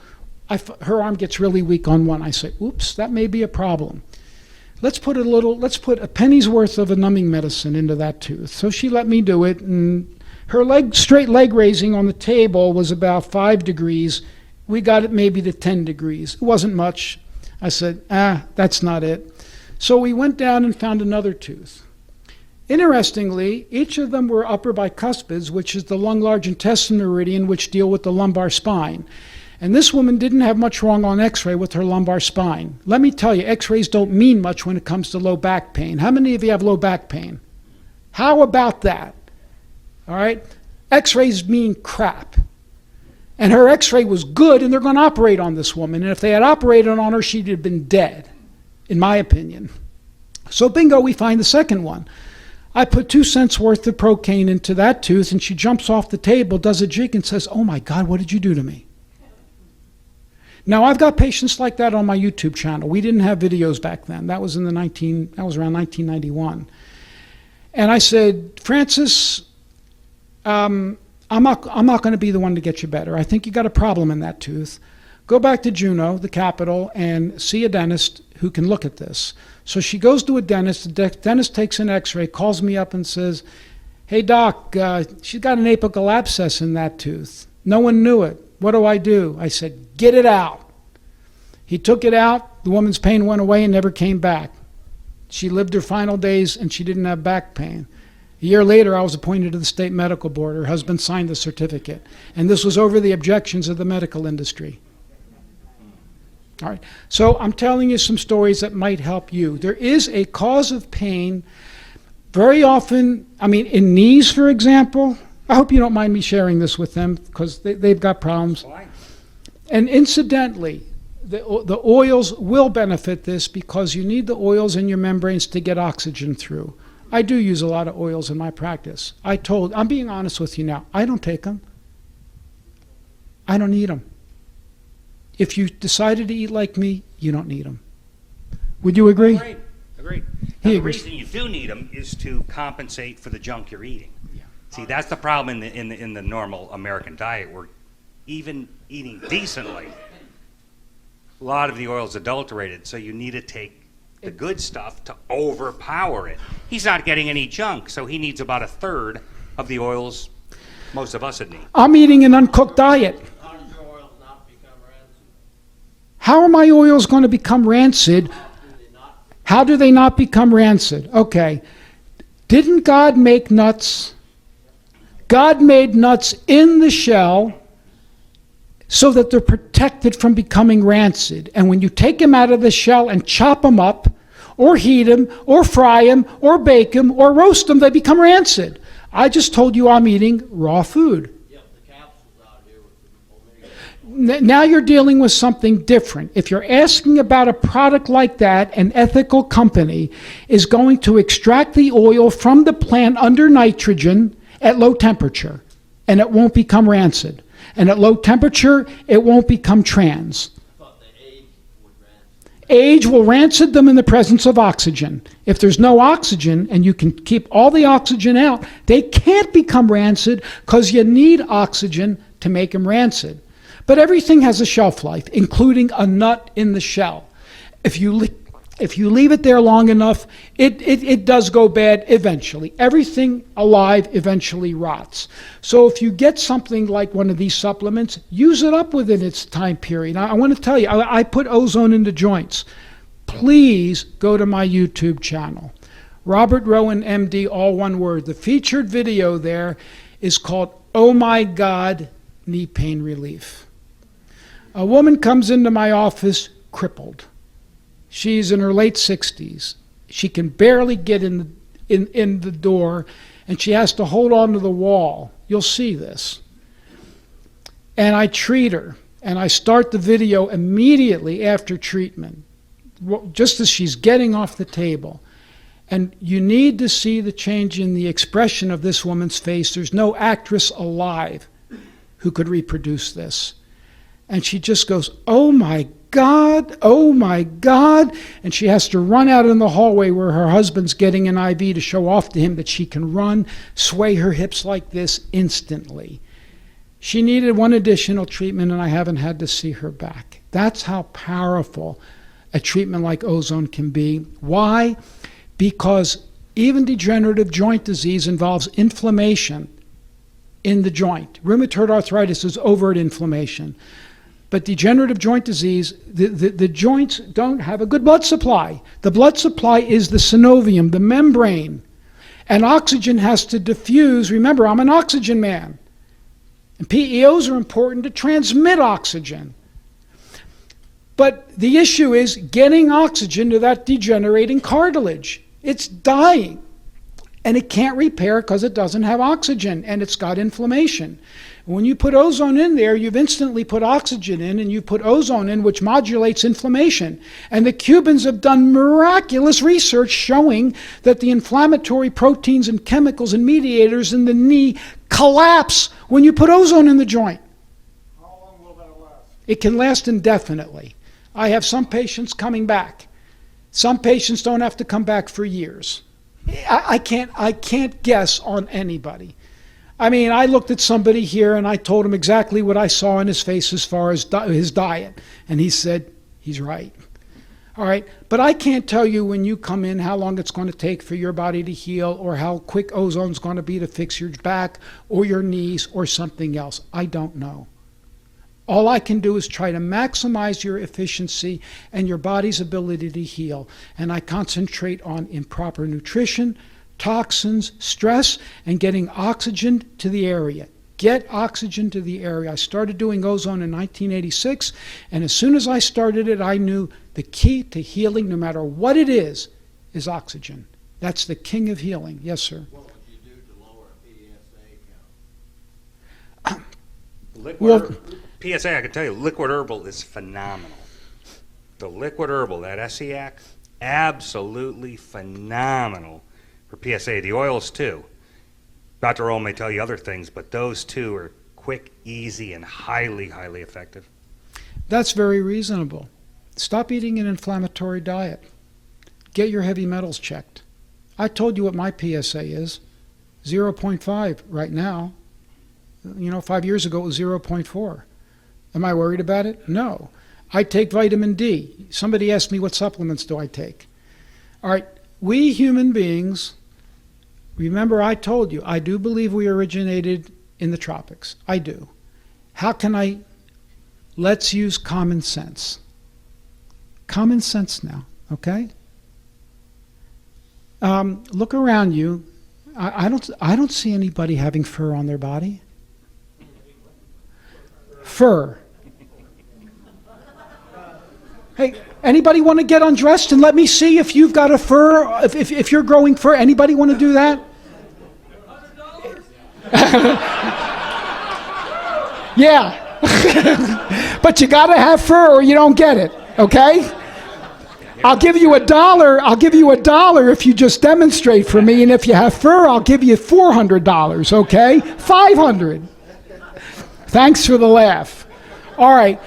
her arm gets really weak on one. I say, oops, that may be a problem. Let's put a penny's worth of a numbing medicine into that tooth. So she let me do it, and her straight leg raising on the table was about 5 degrees. We got it maybe to 10 degrees. It wasn't much. I said, that's not it. So we went down and found another tooth. Interestingly, each of them were upper bicuspids, which is the lung large intestine meridian, which deal with the lumbar spine. And this woman didn't have much wrong on x-ray with her lumbar spine. Let me tell you, x-rays don't mean much when it comes to low back pain. How many of you have low back pain? How about that? All right? X-rays mean crap. And her x-ray was good, and they're going to operate on this woman. And if they had operated on her, she'd have been dead, in my opinion. So bingo, we find the second one. I put 2 cents worth of Procaine into that tooth, and she jumps off the table, does a jig, and says, oh my God, what did you do to me? Now, I've got patients like that on my YouTube channel. We didn't have videos back then. That was around 1991. And I said, Francis, I'm not going to be the one to get you better. I think you got a problem in that tooth. Go back to Juneau, the capital, and see a dentist who can look at this. So she goes to a dentist. The dentist takes an x-ray, calls me up and says, hey, doc, she's got an apical abscess in that tooth. No one knew it. What do? I said, get it out. He took it out. The woman's pain went away and never came back. She lived her final days, and she didn't have back pain. A year later, I was appointed to the state medical board. Her husband signed the certificate. And this was over the objections of the medical industry. All right. So I'm telling you some stories that might help you. There is a cause of pain very often, in knees, for example. I hope you don't mind me sharing this with them because they've got problems. And incidentally, the oils will benefit this because you need the oils in your membranes to get oxygen through. I do use a lot of oils in my practice. I'm being honest with you now. I don't take them. I don't need them. If you decided to eat like me, you don't need them. Would you agree? Agreed. Now, the reason you do need them is to compensate for the junk you're eating. Yeah. See, that's the problem in the normal American diet. We're even eating decently. A lot of the oil is adulterated, so you need to take the good stuff to overpower it. He's not getting any junk, so he needs about 1/3 of the oils most of us would need. I'm eating an uncooked diet. How are my oils going to become rancid? How do they not become rancid? Okay. Didn't God make nuts? God made nuts in the shell so that they're protected from becoming rancid. And when you take them out of the shell and chop them up, or heat them, or fry them, or bake them, or roast them, they become rancid. I just told you I'm eating raw food. Now you're dealing with something different. If you're asking about a product like that, an ethical company is going to extract the oil from the plant under nitrogen at low temperature, and it won't become rancid. And at low temperature, it won't become trans. Age will rancid them in the presence of oxygen. If there's no oxygen and you can keep all the oxygen out, they can't become rancid because you need oxygen to make them rancid. But everything has a shelf life, including a nut in the shell. If you leave it there long enough, it does go bad eventually. Everything alive eventually rots. So if you get something like one of these supplements, use it up within its time period. I want to tell you, I put ozone into joints. Please go to my YouTube channel. Robert Rowen, MD, all one word. The featured video there is called Oh My God, Knee Pain Relief. A woman comes into my office crippled. She's in her late 60s. She can barely get in the door, and she has to hold on to the wall. You'll see this. And I treat her, and I start the video immediately after treatment. just as she's getting off the table. And you need to see the change in the expression of this woman's face. There's no actress alive who could reproduce this. And she just goes, oh my God, oh my God. And she has to run out in the hallway where her husband's getting an IV to show off to him that she can run, sway her hips like this instantly. She needed one additional treatment, and I haven't had to see her back. That's how powerful a treatment like ozone can be. Why? Because even degenerative joint disease involves inflammation in the joint. Rheumatoid arthritis is overt inflammation. But degenerative joint disease, the joints don't have a good blood supply. The blood supply is the synovium, the membrane. And oxygen has to diffuse. Remember, I'm an oxygen man. And PEOs are important to transmit oxygen. But the issue is getting oxygen to that degenerating cartilage. It's dying. And it can't repair because it doesn't have oxygen, and it's got inflammation. When you put ozone in there, you've instantly put oxygen in, and you put ozone in, which modulates inflammation. And the Cubans have done miraculous research showing that the inflammatory proteins and chemicals and mediators in the knee collapse when you put ozone in the joint. How long will that last? It can last indefinitely. I have some patients coming back. Some patients don't have to come back for years. I can't guess on anybody. I mean, I looked at somebody here and I told him exactly what I saw in his face as far as his diet. And he said, he's right. All right, but I can't tell you when you come in how long it's going to take for your body to heal, or how quick ozone's going to be to fix your back or your knees or something else. I don't know. All I can do is try to maximize your efficiency and your body's ability to heal. And I concentrate on improper nutrition, toxins, stress, and getting oxygen to the area. Get oxygen to the area. I started doing ozone in 1986, and as soon as I started it, I knew the key to healing, no matter what it is oxygen. That's the king of healing. Yes, sir. What would you do to lower a PSA count? Liquid PSA, I can tell you, liquid herbal is phenomenal. The liquid herbal, that SEAC, absolutely phenomenal for PSA. The oils too. Dr. Rowen may tell you other things, but those two are quick, easy, and highly, highly effective. That's very reasonable. Stop eating an inflammatory diet. Get your heavy metals checked. I told you what my PSA is. 0.5 right now. 5 years ago it was 0.4. Am I worried about it? No. I take vitamin D. Somebody asked me what supplements do I take. All right, we human beings, remember I told you, I do believe we originated in the tropics. I do. How can I? Let's use common sense. Common sense now, okay? Look around you. I don't see anybody having fur on their body. Fur. Hey, anybody want to get undressed and let me see if you've got a fur, if you're growing fur? Anybody want to do that? Yeah. But you got to have fur or you don't get it, okay? I'll give you $1 if you just demonstrate for me, and if you have fur, I'll give you $400, okay? $500. Thanks for the laugh. All right.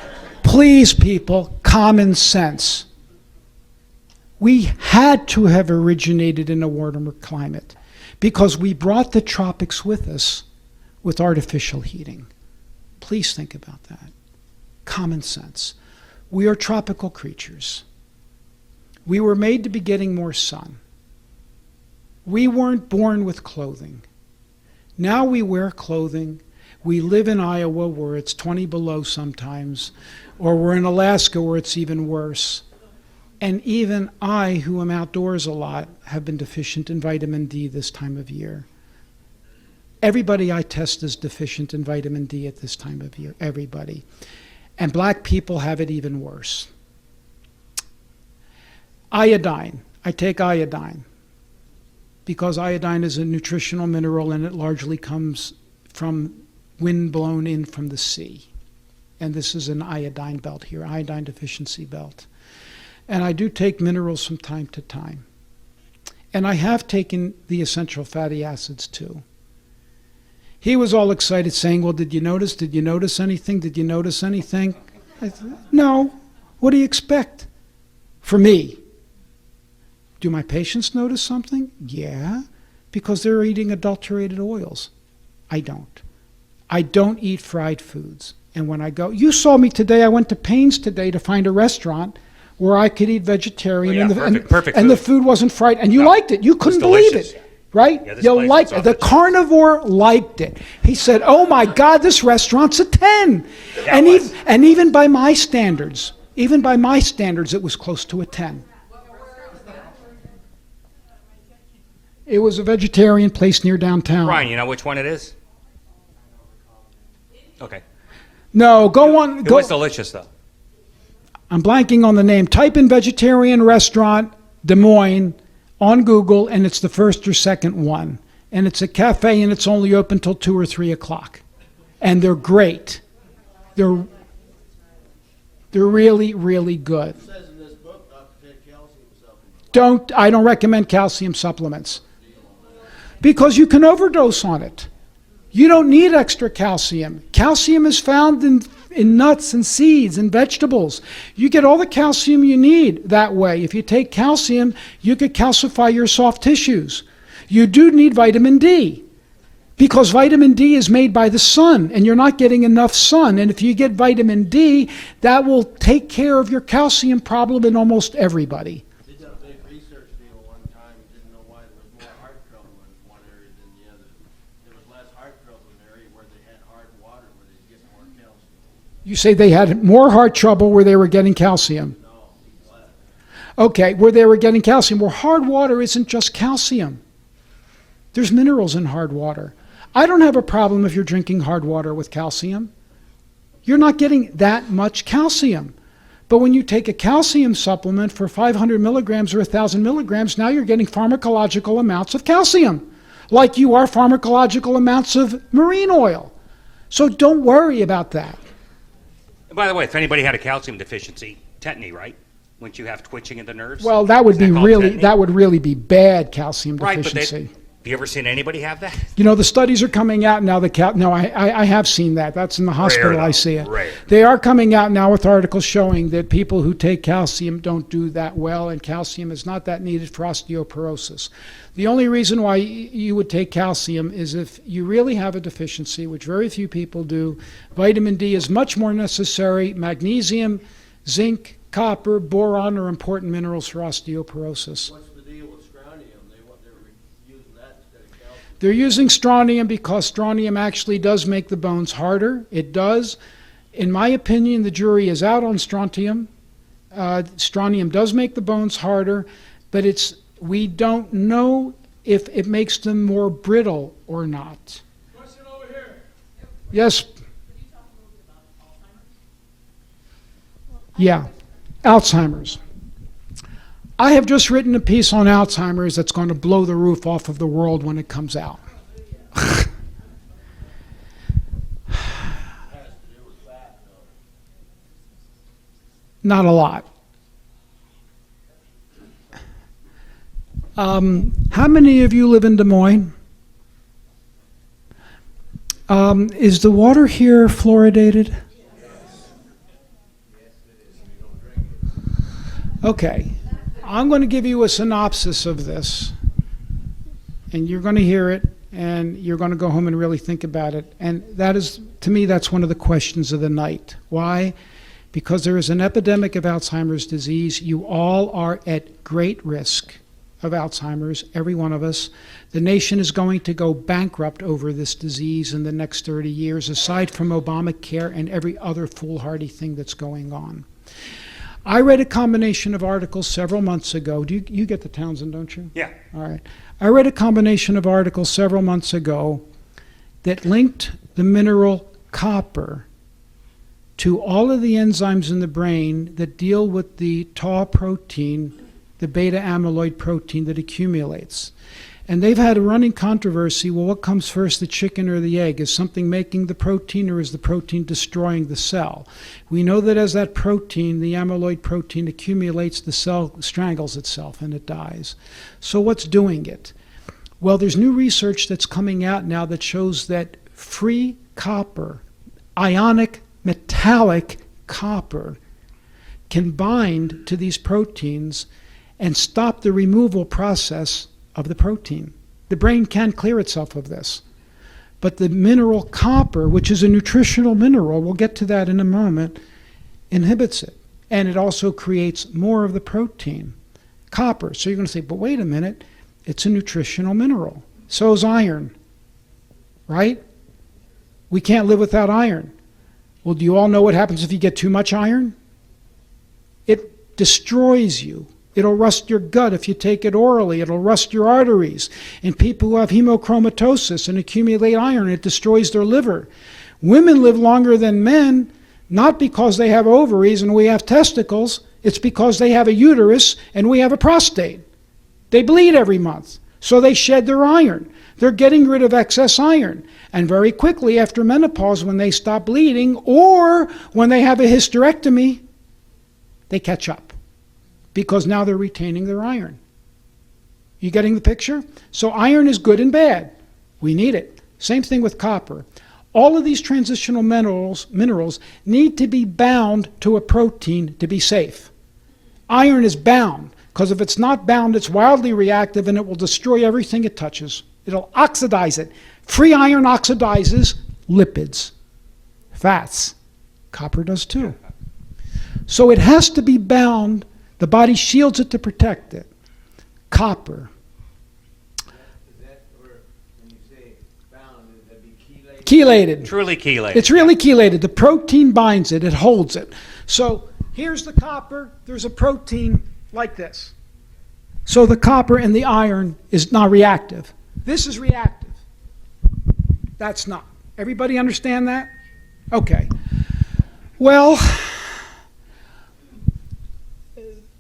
Please, people, common sense. We had to have originated in a warmer climate because we brought the tropics with us with artificial heating. Please think about that. Common sense. We are tropical creatures. We were made to be getting more sun. We weren't born with clothing. Now we wear clothing. We live in Iowa where it's 20 below sometimes, or we're in Alaska where it's even worse. And even I, who am outdoors a lot, have been deficient in vitamin D this time of year. Everybody I test is deficient in vitamin D at this time of year, everybody. And black people have it even worse. Iodine. I take iodine because iodine is a nutritional mineral and it largely comes from wind blown in from the sea. And this is an iodine belt here, iodine deficiency belt. And I do take minerals from time to time. And I have taken the essential fatty acids too. He was all excited saying, well, did you notice anything? Did you notice anything? I said, no. What do you expect? For me. Do my patients notice something? Yeah, because they're eating adulterated oils. I don't. I don't eat fried foods. And when I go, you saw me today, I went to pains today to find a restaurant where I could eat vegetarian, perfect and the food wasn't fried, and you liked it. You couldn't believe delicious. it, right? Yeah, this You place liked is it. The off the chain. carnivore liked it. He said, "Oh my God, this restaurant's a 10." And even by my standards, it was close to a 10. It was a vegetarian place near downtown. Brian, you know which one it is? Okay. No, go on. It was delicious, though. I'm blanking on the name. Type in vegetarian restaurant Des Moines on Google, and it's the first or second one. And it's a cafe, and it's only open till 2 or 3 o'clock. And they're great. They're really, really good. It says in this book not to take calcium supplements. I don't recommend calcium supplements because you can overdose on it. You don't need extra calcium. Calcium is found in nuts and seeds and vegetables. You get all the calcium you need that way. If you take calcium, you could calcify your soft tissues. You do need vitamin D because vitamin D is made by the sun and you're not getting enough sun. And if you get vitamin D, that will take care of your calcium problem in almost everybody. They did a big research deal one time and didn't know why there was more heart trouble in one area than the other. There was less heart trouble in an area where they had hard water where they'd get more calcium. You say they had more heart trouble where they were getting calcium. No, less. Okay, where they were getting calcium. Well, hard water isn't just calcium. There's minerals in hard water. I don't have a problem if you're drinking hard water with calcium. You're not getting that much calcium. But when you take a calcium supplement for 500 milligrams or 1,000 milligrams, now you're getting pharmacological amounts of calcium, like you are pharmacological amounts of marine oil. So don't worry about that. And by the way, if anybody had a calcium deficiency, tetany, right? Wouldn't you have twitching in the nerves? Well, that would Isn't be called really tetany? that would really be bad calcium Right, but deficiency. have you ever seen anybody have that? You know, the studies are coming out now. No, I have seen that. That's in the hospital. Rare, I though. see it. Rare. They are coming out now with articles showing that people who take calcium don't do that well, and calcium is not that needed for osteoporosis. The only reason why you would take calcium is if you really have a deficiency, which very few people do. Vitamin D is much more necessary. Magnesium, zinc, copper, boron are important minerals for osteoporosis. What's the deal with strontium? They're using that instead of calcium. They're using strontium because strontium actually does make the bones harder. It does. In my opinion, the jury is out on strontium. Strontium does make the bones harder, but we don't know if it makes them more brittle or not. Question over here. Yes? Yeah, Alzheimer's. I have just written a piece on Alzheimer's that's going to blow the roof off of the world when it comes out. Not a lot. How many of you live in Des Moines? Is the water here fluoridated? Okay. I'm going to give you a synopsis of this, and you're going to hear it, and you're going to go home and really think about it. And that is, to me, that's one of the questions of the night. Why? Because there is an epidemic of Alzheimer's disease. You all are at great risk of Alzheimer's, every one of us. The nation is going to go bankrupt over this disease in the next 30 years, aside from Obamacare and every other foolhardy thing that's going on. I read a combination of articles several months ago. You get the Townsend, don't you? Yeah. All right. I read a combination of articles several months ago that linked the mineral copper to all of the enzymes in the brain that deal with the tau protein, the beta amyloid protein that accumulates. And they've had a running controversy, well, what comes first, the chicken or the egg? Is something making the protein, or is the protein destroying the cell? We know that as that protein, the amyloid protein, accumulates, the cell strangles itself and it dies. So what's doing it? Well, there's new research that's coming out now that shows that free copper, ionic metallic copper, can bind to these proteins and stop the removal process of the protein. The brain can clear itself of this. But the mineral copper, which is a nutritional mineral, we'll get to that in a moment, inhibits it. And it also creates more of the protein, copper. So you're going to say, but wait a minute, it's a nutritional mineral. So is iron, right? We can't live without iron. Well, do you all know what happens if you get too much iron? It destroys you. It'll rust your gut if you take it orally. It'll rust your arteries. In people who have hemochromatosis and accumulate iron, it destroys their liver. Women live longer than men, not because they have ovaries and we have testicles. It's because they have a uterus and we have a prostate. They bleed every month, so they shed their iron. They're getting rid of excess iron. And very quickly after menopause, when they stop bleeding or when they have a hysterectomy, they catch up, because now they're retaining their iron. You getting the picture? So iron is good and bad. We need it. Same thing with copper. All of these transitional minerals need to be bound to a protein to be safe. Iron is bound, because if it's not bound, it's wildly reactive and it will destroy everything it touches. It'll oxidize it. Free iron oxidizes lipids, fats. Copper does too. So it has to be bound. The body shields it to protect it. Copper. Is that where, when you say bound, is that be chelated? Chelated. Truly chelated. It's really chelated. The protein binds it. It holds it. So here's the copper. There's a protein like this. So the copper and the iron is not reactive. This is reactive. That's not. Everybody understand that? Okay. Well,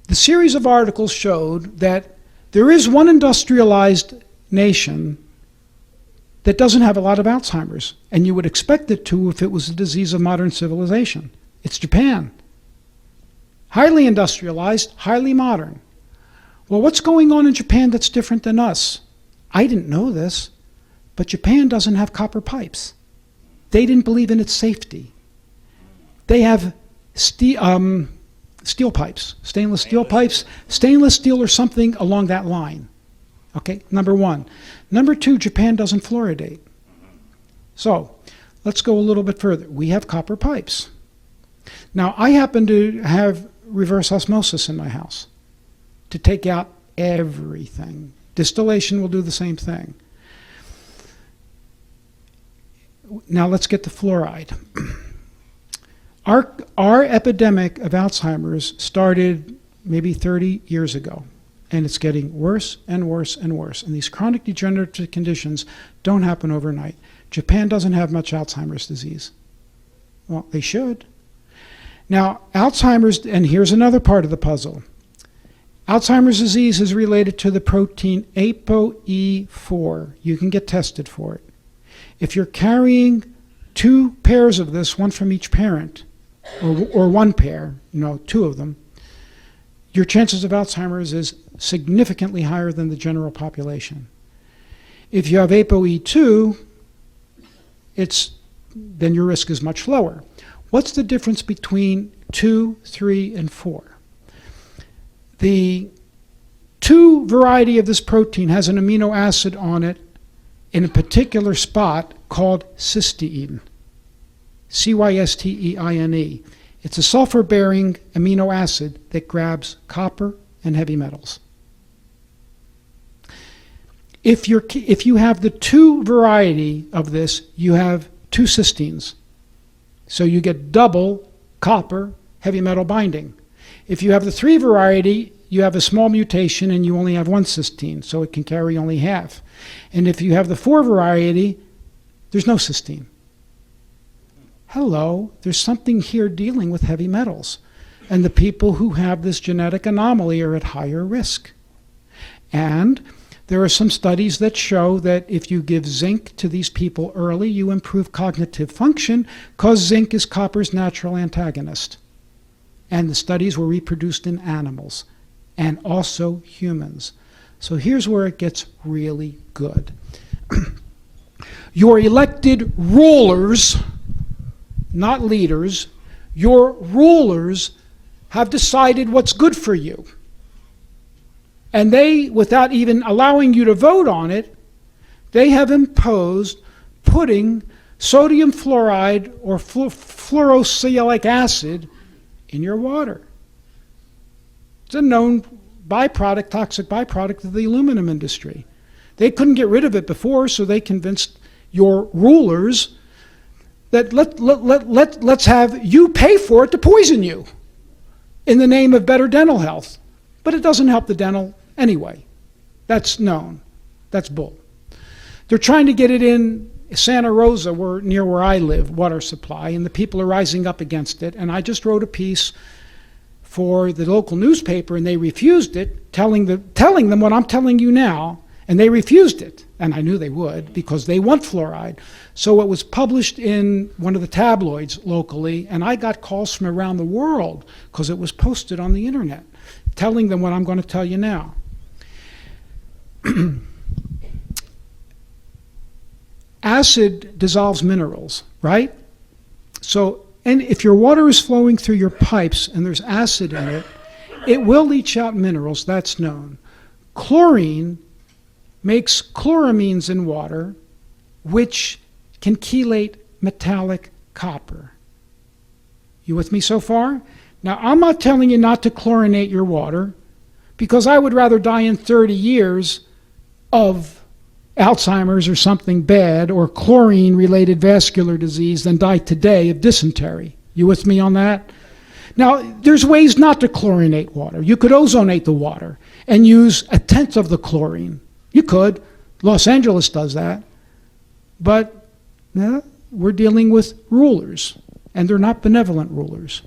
the series of articles showed that there is one industrialized nation that doesn't have a lot of Alzheimer's, and you would expect it to if it was a disease of modern civilization. It's Japan. Highly industrialized, highly modern. Well, what's going on in Japan that's different than us? I didn't know this, but Japan doesn't have copper pipes. They didn't believe in its safety. They have steel pipes, stainless steel pipes, stainless steel or something along that line. Okay, number one. Number two, Japan doesn't fluoridate. So let's go a little bit further. We have copper pipes. Now, I happen to have reverse osmosis in my house to take out everything. Distillation will do the same thing. Now let's get to fluoride. Our epidemic of Alzheimer's started maybe 30 years ago, and it's getting worse and worse and worse. And these chronic degenerative conditions don't happen overnight. Japan doesn't have much Alzheimer's disease. Well, they should. Now, Alzheimer's, and here's another part of the puzzle. Alzheimer's disease is related to the protein ApoE4. You can get tested for it. If you're carrying 2 pairs of this, one from each parent, or one pair, two of them, your chances of Alzheimer's is significantly higher than the general population. If you have ApoE2, then your risk is much lower. What's the difference between 2, 3, and 4? The 2 variety of this protein has an amino acid on it in a particular spot called cysteine. Cysteine. It's a sulfur-bearing amino acid that grabs copper and heavy metals. If you have the 2 variety of this, you have 2 cysteines. So you get double copper heavy metal binding. If you have the 3 variety, you have a small mutation and you only have 1 cysteine, so it can carry only half. And if you have the 4 variety, there's no cysteine. Hello, there's something here dealing with heavy metals. And the people who have this genetic anomaly are at higher risk. And There are some studies that show that if you give zinc to these people early, you improve cognitive function because zinc is copper's natural antagonist. And the studies were reproduced in animals and also humans. So here's where it gets really good. Your elected rulers, not leaders, your rulers have decided what's good for you. And they, without even allowing you to vote on it, they have imposed putting sodium fluoride or fluorosilicic acid in your water. It's a known byproduct, toxic byproduct of the aluminum industry. They couldn't get rid of it before, so they convinced your rulers that let's have you pay for it to poison you in the name of better dental health. But it doesn't help the dental anyway. That's known. That's bull. They're trying to get it in Santa Rosa, near where I live, water supply, and the people are rising up against it. And I just wrote a piece for the local newspaper, and they refused it, telling them what I'm telling you now, and they refused it. And I knew they would, because they want fluoride. So it was published in one of the tabloids locally, and I got calls from around the world because it was posted on the internet, telling them what I'm going to tell you now. Acid dissolves minerals, right? So, and if your water is flowing through your pipes and there's acid in it, it will leach out minerals, that's known. Chlorine makes chloramines in water, which can chelate metallic copper. You with me so far? Now, I'm not telling you not to chlorinate your water, because I would rather die in 30 years of Alzheimer's or something bad, or chlorine-related vascular disease, than die today of dysentery. You with me on that? Now, there's ways not to chlorinate water. You could ozonate the water and use 1/10 of the chlorine. You could. Los Angeles does that. But we're dealing with rulers, and they're not benevolent rulers.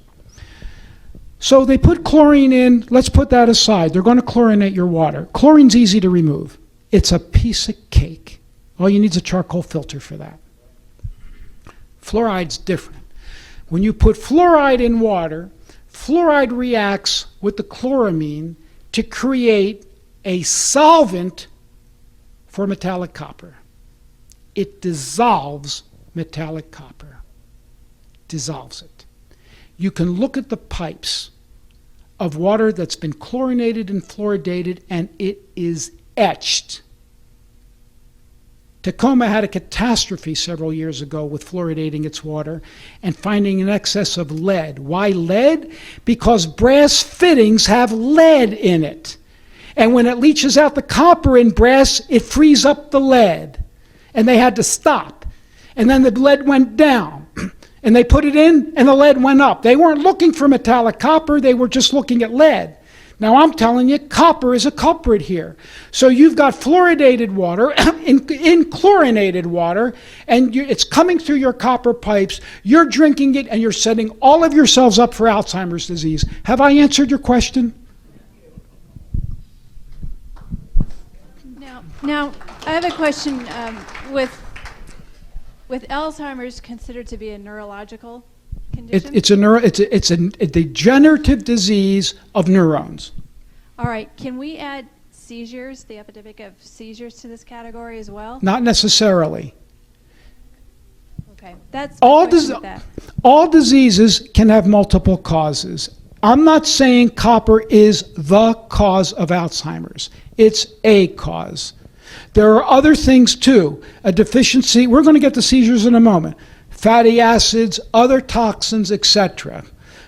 So they put chlorine in. Let's put that aside. They're going to chlorinate your water. Chlorine's easy to remove. It's a piece of cake. All you need is a charcoal filter for that. Fluoride's different. When you put fluoride in water, fluoride reacts with the chloramine to create a solvent for metallic copper. It dissolves metallic copper. Dissolves it. You can look at the pipes of water that's been chlorinated and fluoridated, and it is etched. Tacoma had a catastrophe several years ago with fluoridating its water and finding an excess of lead. Why lead? Because brass fittings have lead in it. And when it leaches out the copper in brass, it frees up the lead. And they had to stop. And then the lead went down. And they put it in, and the lead went up. They weren't looking for metallic copper, they were just looking at lead. Now I'm telling you, copper is a culprit here. So you've got fluoridated water in chlorinated water, and it's coming through your copper pipes. You're drinking it, and you're setting all of yourselves up for Alzheimer's disease. Have I answered your question? Now I have a question. With Alzheimer's considered to be a neurological condition? It's a degenerative disease of neurons. All right. Can we add seizures, the epidemic of seizures, to this category as well? Not necessarily. Okay. That's my question with that. All diseases can have multiple causes. I'm not saying copper is the cause of Alzheimer's. It's a cause. There are other things too. A deficiency, we're going to get to seizures in a moment. Fatty acids, other toxins, etc.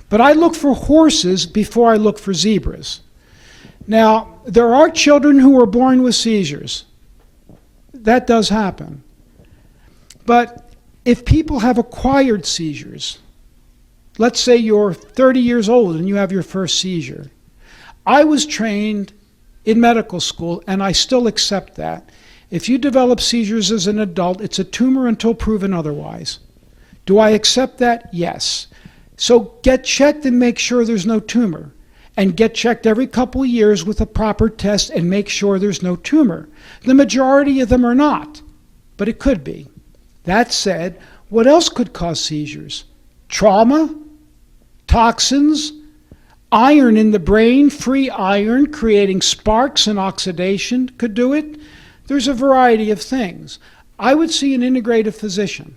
But I look for horses before I look for zebras. Now, there are children who are born with seizures. That does happen. But if people have acquired seizures, let's say you're 30 years old and you have your first seizure. I was trained in medical school, and I still accept that. If you develop seizures as an adult, it's a tumor until proven otherwise. Do I accept that? Yes. So get checked and make sure there's no tumor. and get checked every couple of years with a proper test and make sure there's no tumor. The majority of them are not, but it could be. That said, what else could cause seizures? Trauma, toxins, iron in the brain, free iron creating sparks and oxidation could do it. There's a variety of things. I would see an integrative physician.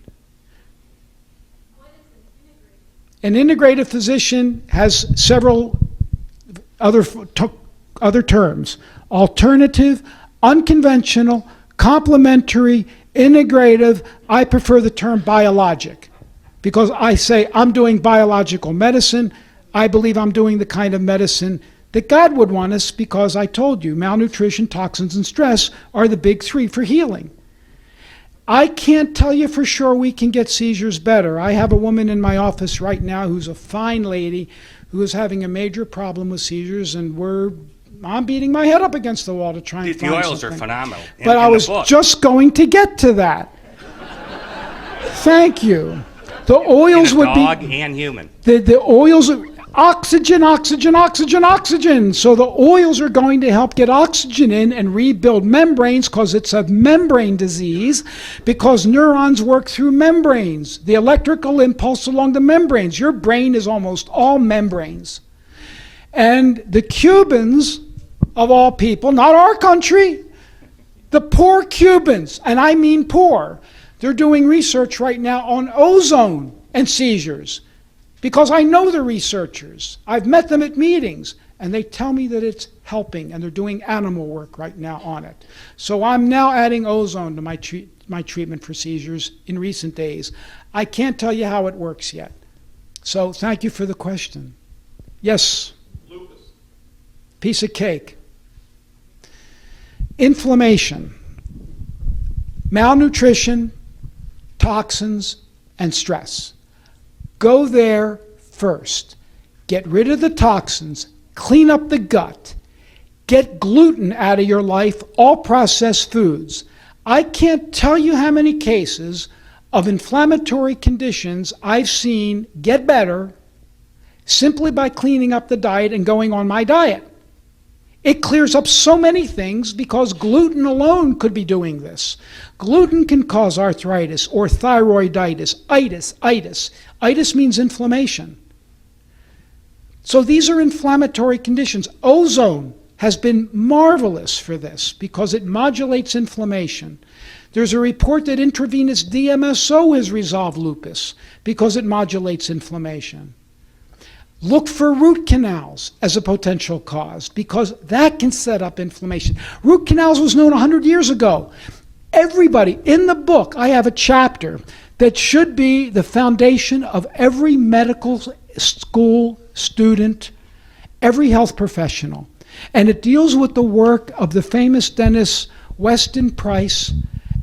An integrative physician has several other terms: alternative, unconventional, complementary, integrative. I prefer the term biologic because I say I'm doing biological medicine. I believe I'm doing the kind of medicine that God would want us, because I told you malnutrition, toxins, and stress are the big three for healing. I can't tell you for sure we can get seizures better. I have a woman in my office right now who's a fine lady who is having a major problem with seizures, and I'm beating my head up against the wall to try and The find oils something. are phenomenal. But I was just going to get to that. Thank you. The oils in a would dog be and human. the oils are oxygen, oxygen, oxygen, oxygen. So the oils are going to help get oxygen in and rebuild membranes, because it's a membrane disease, because neurons work through membranes. The electrical impulse along the membranes. Your brain is almost all membranes. And the Cubans, of all people, not our country, the poor Cubans, and I mean poor, they're doing research right now on ozone and seizures. Because I know the researchers. I've met them at meetings, and they tell me that it's helping, and they're doing animal work right now on it. So I'm now adding ozone to my treatment for seizures in recent days. I can't tell you how it works yet. So thank you for the question. Yes? Lupus. Piece of cake. Inflammation, malnutrition, toxins, and stress. Go there first. Get rid of the toxins, clean up the gut, get gluten out of your life, all processed foods. I can't tell you how many cases of inflammatory conditions I've seen get better simply by cleaning up the diet and going on my diet. It clears up so many things because gluten alone could be doing this. Gluten can cause arthritis or thyroiditis, itis. Itis means inflammation. So these are inflammatory conditions. Ozone has been marvelous for this because it modulates inflammation. There's a report that intravenous DMSO has resolved lupus because it modulates inflammation. Look for root canals as a potential cause because that can set up inflammation. Root canals was known 100 years ago. Everybody, in the book, I have a chapter that should be the foundation of every medical school student, every health professional. And it deals with the work of the famous dentist Weston Price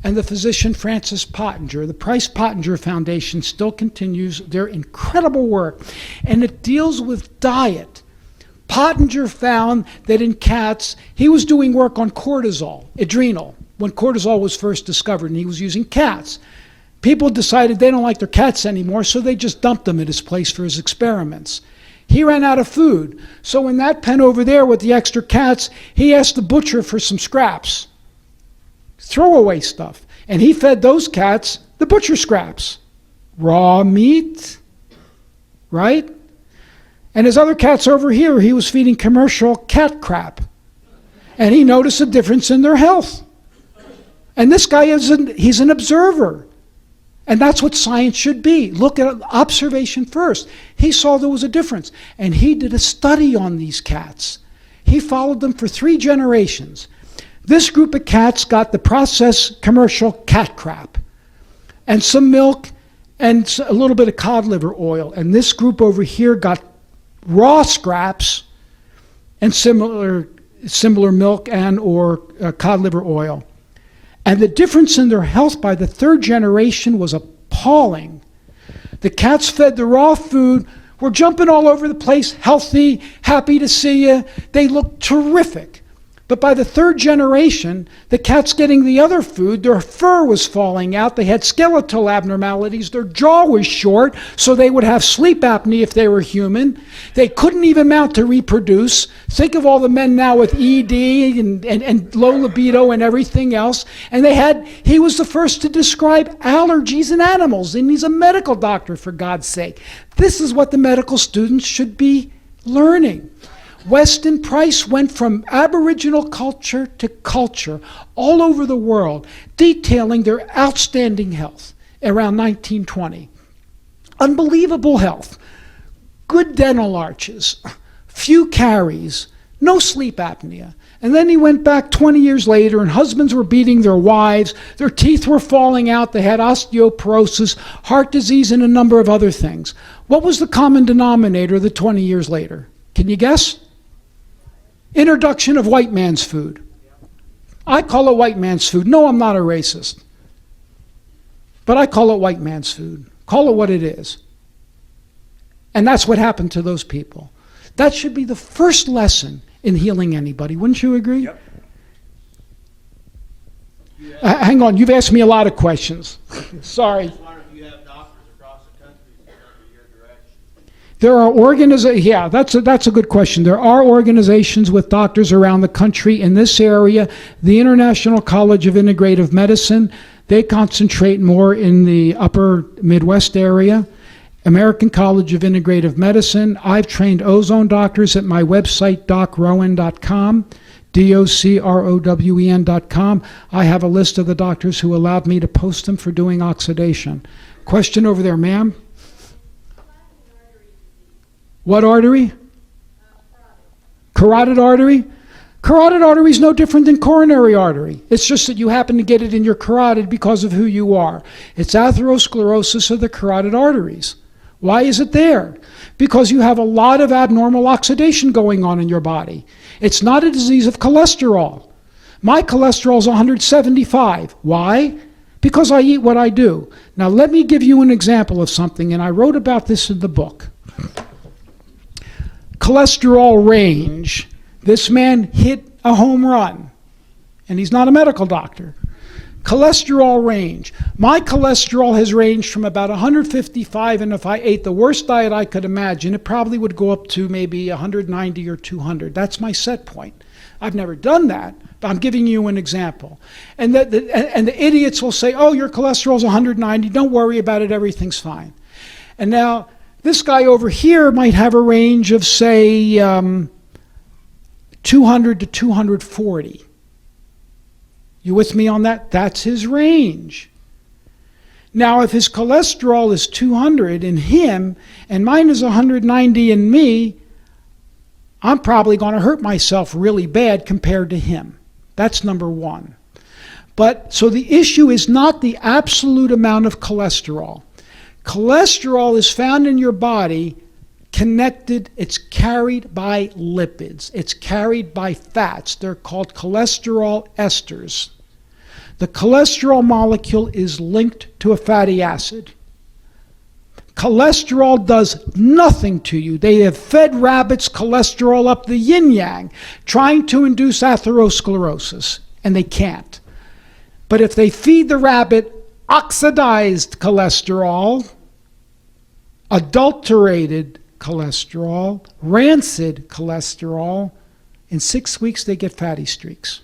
and the physician Francis Pottinger. The Price-Pottinger Foundation still continues their incredible work, and it deals with diet. Pottinger found that in cats, he was doing work on cortisol, adrenal, when cortisol was first discovered, and he was using cats. People decided they don't like their cats anymore, so they just dumped them at his place for his experiments. He ran out of food, so in that pen over there with the extra cats, he asked the butcher for some scraps. Throwaway stuff. And he fed those cats the butcher scraps. Raw meat, right? And his other cats over here, he was feeding commercial cat crap. And he noticed a difference in their health. And this guy he's an observer. And that's what science should be. Look at observation first. He saw there was a difference. And he did a study on these cats. He followed them for 3 generations. This group of cats got the processed commercial cat crap and some milk and a little bit of cod liver oil. And this group over here got raw scraps and similar milk and or cod liver oil. And the difference in their health by the 3rd generation was appalling. The cats fed the raw food, were jumping all over the place, healthy, happy to see you. They looked terrific. But by the third generation, the cat's getting the other food, their fur was falling out, they had skeletal abnormalities, their jaw was short, so they would have sleep apnea if they were human. They couldn't even mount to reproduce. Think of all the men now with ED and low libido and everything else. And he was the first to describe allergies in animals, and he's a medical doctor, for God's sake. This is what the medical students should be learning. Weston Price went from Aboriginal culture to culture all over the world, detailing their outstanding health around 1920. Unbelievable health, good dental arches, few caries, no sleep apnea. And then he went back 20 years later, and husbands were beating their wives, their teeth were falling out, they had osteoporosis, heart disease, and a number of other things. What was the common denominator the 20 years later? Can you guess? Introduction of white man's food. I call it white man's food. No, I'm not a racist. But I call it white man's food. Call it what it is. And that's what happened to those people. That should be the first lesson in healing anybody. Wouldn't you agree? Yep. Hang on, you've asked me a lot of questions. Sorry. I just wonder if you have doctors across the country that under your direction. There are organizations, yeah, that's a good question. There are organizations with doctors around the country in this area. The International College of Integrative Medicine, they concentrate more in the upper Midwest area. American College of Integrative Medicine. I've trained ozone doctors at my website, docrowen.com, docrowen.com. I have a list of the doctors who allowed me to post them for doing oxidation. Question over there, ma'am? What artery? Carotid artery? Carotid artery is no different than coronary artery. It's just that you happen to get it in your carotid because of who you are. It's atherosclerosis of the carotid arteries. Why is it there? Because you have a lot of abnormal oxidation going on in your body. It's not a disease of cholesterol. My cholesterol is 175. Why? Because I eat what I do. Now let me give you an example of something, and I wrote about this in the book. Cholesterol range. This man hit a home run, and he's not a medical doctor. Cholesterol range. My cholesterol has ranged from about 155, and if I ate the worst diet I could imagine, it probably would go up to maybe 190 or 200. That's my set point. I've never done that, but I'm giving you an example. And the idiots will say, oh, your cholesterol's 190, don't worry about it, everything's fine. And now, this guy over here might have a range of, say, 200 to 240. You with me on that? That's his range. Now, if his cholesterol is 200 in him, and mine is 190 in me, I'm probably going to hurt myself really bad compared to him. That's number one. But, so the issue is not the absolute amount of cholesterol. Cholesterol is found in your body connected, it's carried by lipids. It's carried by fats. They're called cholesterol esters. The cholesterol molecule is linked to a fatty acid. Cholesterol does nothing to you. They have fed rabbits cholesterol up the yin-yang, trying to induce atherosclerosis, and they can't. But if they feed the rabbit oxidized cholesterol, adulterated cholesterol, rancid cholesterol, in 6 weeks they get fatty streaks.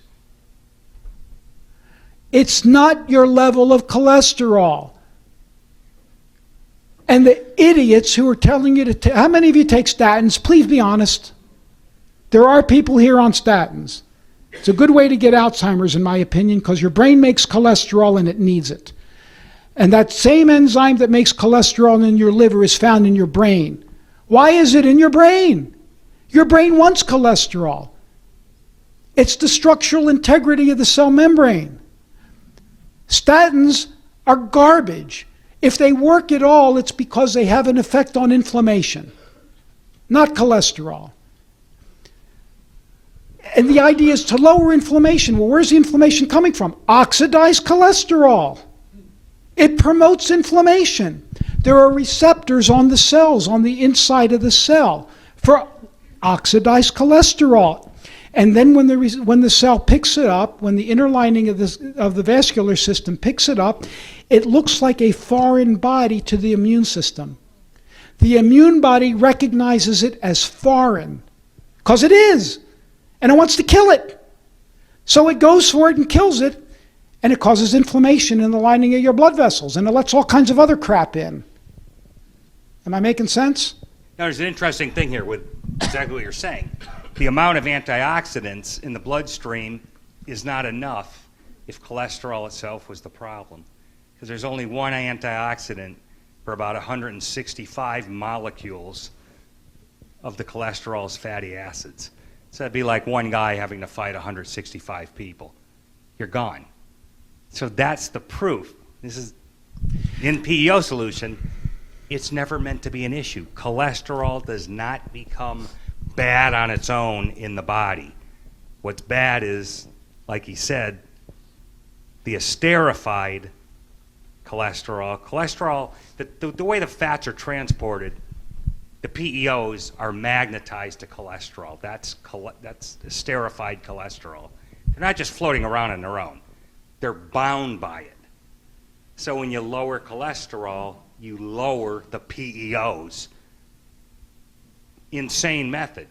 It's not your level of cholesterol. And the idiots who are telling you to how many of you take statins? Please be honest. There are people here on statins. It's a good way to get Alzheimer's, in my opinion, because your brain makes cholesterol and it needs it. And that same enzyme that makes cholesterol in your liver is found in your brain. Why is it in your brain? Your brain wants cholesterol. It's the structural integrity of the cell membrane. Statins are garbage. If they work at all, it's because they have an effect on inflammation, not cholesterol. And the idea is to lower inflammation. Well, where's the inflammation coming from? Oxidized cholesterol. It promotes inflammation. There are receptors on the cells, on the inside of the cell, for oxidized cholesterol. And then when the cell picks it up, when the inner lining of the vascular system picks it up, it looks like a foreign body to the immune system. The immune body recognizes it as foreign, because it is, and it wants to kill it. So it goes for it and kills it, and it causes inflammation in the lining of your blood vessels, and it lets all kinds of other crap in. Am I making sense? Now, there's an interesting thing here with exactly what you're saying. The amount of antioxidants in the bloodstream is not enough if cholesterol itself was the problem, because there's only one antioxidant for about 165 molecules of the cholesterol's fatty acids. So that'd be like one guy having to fight 165 people. You're gone. So that's the proof. This is in PEO solution. It's never meant to be an issue. Cholesterol does not become bad on its own in the body. What's bad is, like he said, the esterified cholesterol. Cholesterol, the way the fats are transported, the PEOs are magnetized to cholesterol. That's esterified cholesterol. They're not just floating around on their own. They're bound by it. So when you lower cholesterol, you lower the PEOs. Insane method.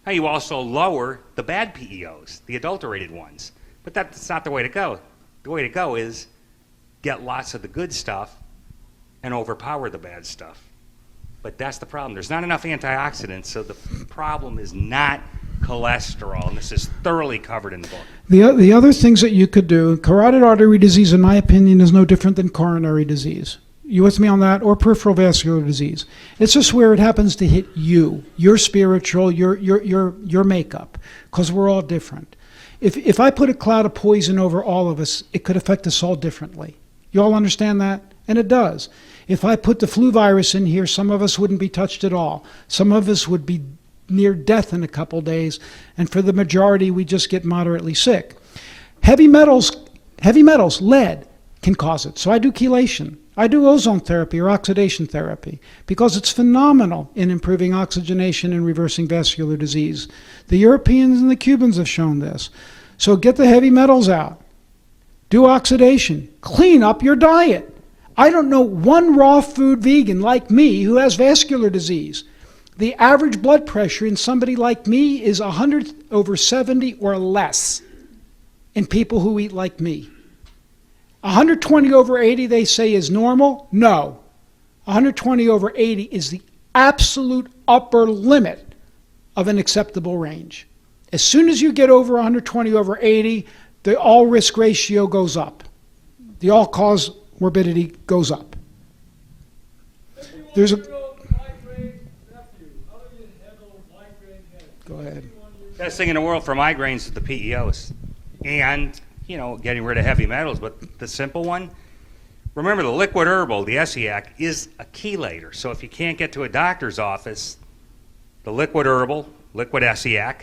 Now you also lower the bad PEOs, the adulterated ones. But that's not the way to go. The way to go is get lots of the good stuff and overpower the bad stuff. But that's the problem. There's not enough antioxidants, so the problem is not cholesterol, and this is thoroughly covered in the book. The other things that you could do, carotid artery disease, in my opinion, is no different than coronary disease. You with me on that? Or peripheral vascular disease. It's just where it happens to hit you, your spiritual, your makeup, because we're all different. If I put a cloud of poison over all of us, it could affect us all differently. You all understand that? And it does. If I put the flu virus in here, some of us wouldn't be touched at all. Some of us would be near death in a couple days, and for the majority, we just get moderately sick. Heavy metals, lead, can cause it. So I do chelation. I do ozone therapy or oxidation therapy because it's phenomenal in improving oxygenation and reversing vascular disease. The Europeans and the Cubans have shown this. So get the heavy metals out. Do oxidation. Clean up your diet. I don't know one raw food vegan like me who has vascular disease. The average blood pressure in somebody like me is 100/70 or less in people who eat like me. 120/80 they say is normal. No. 120/80 is the absolute upper limit of an acceptable range. As soon as you get over 120/80, the all-risk ratio goes up. The all-cause morbidity goes up. There's a... Go ahead. Best thing in the world for migraines is the PEOs. And, getting rid of heavy metals. But the simple one, remember the liquid herbal, the Essiac, is a chelator. So if you can't get to a doctor's office, the liquid herbal, liquid Essiac,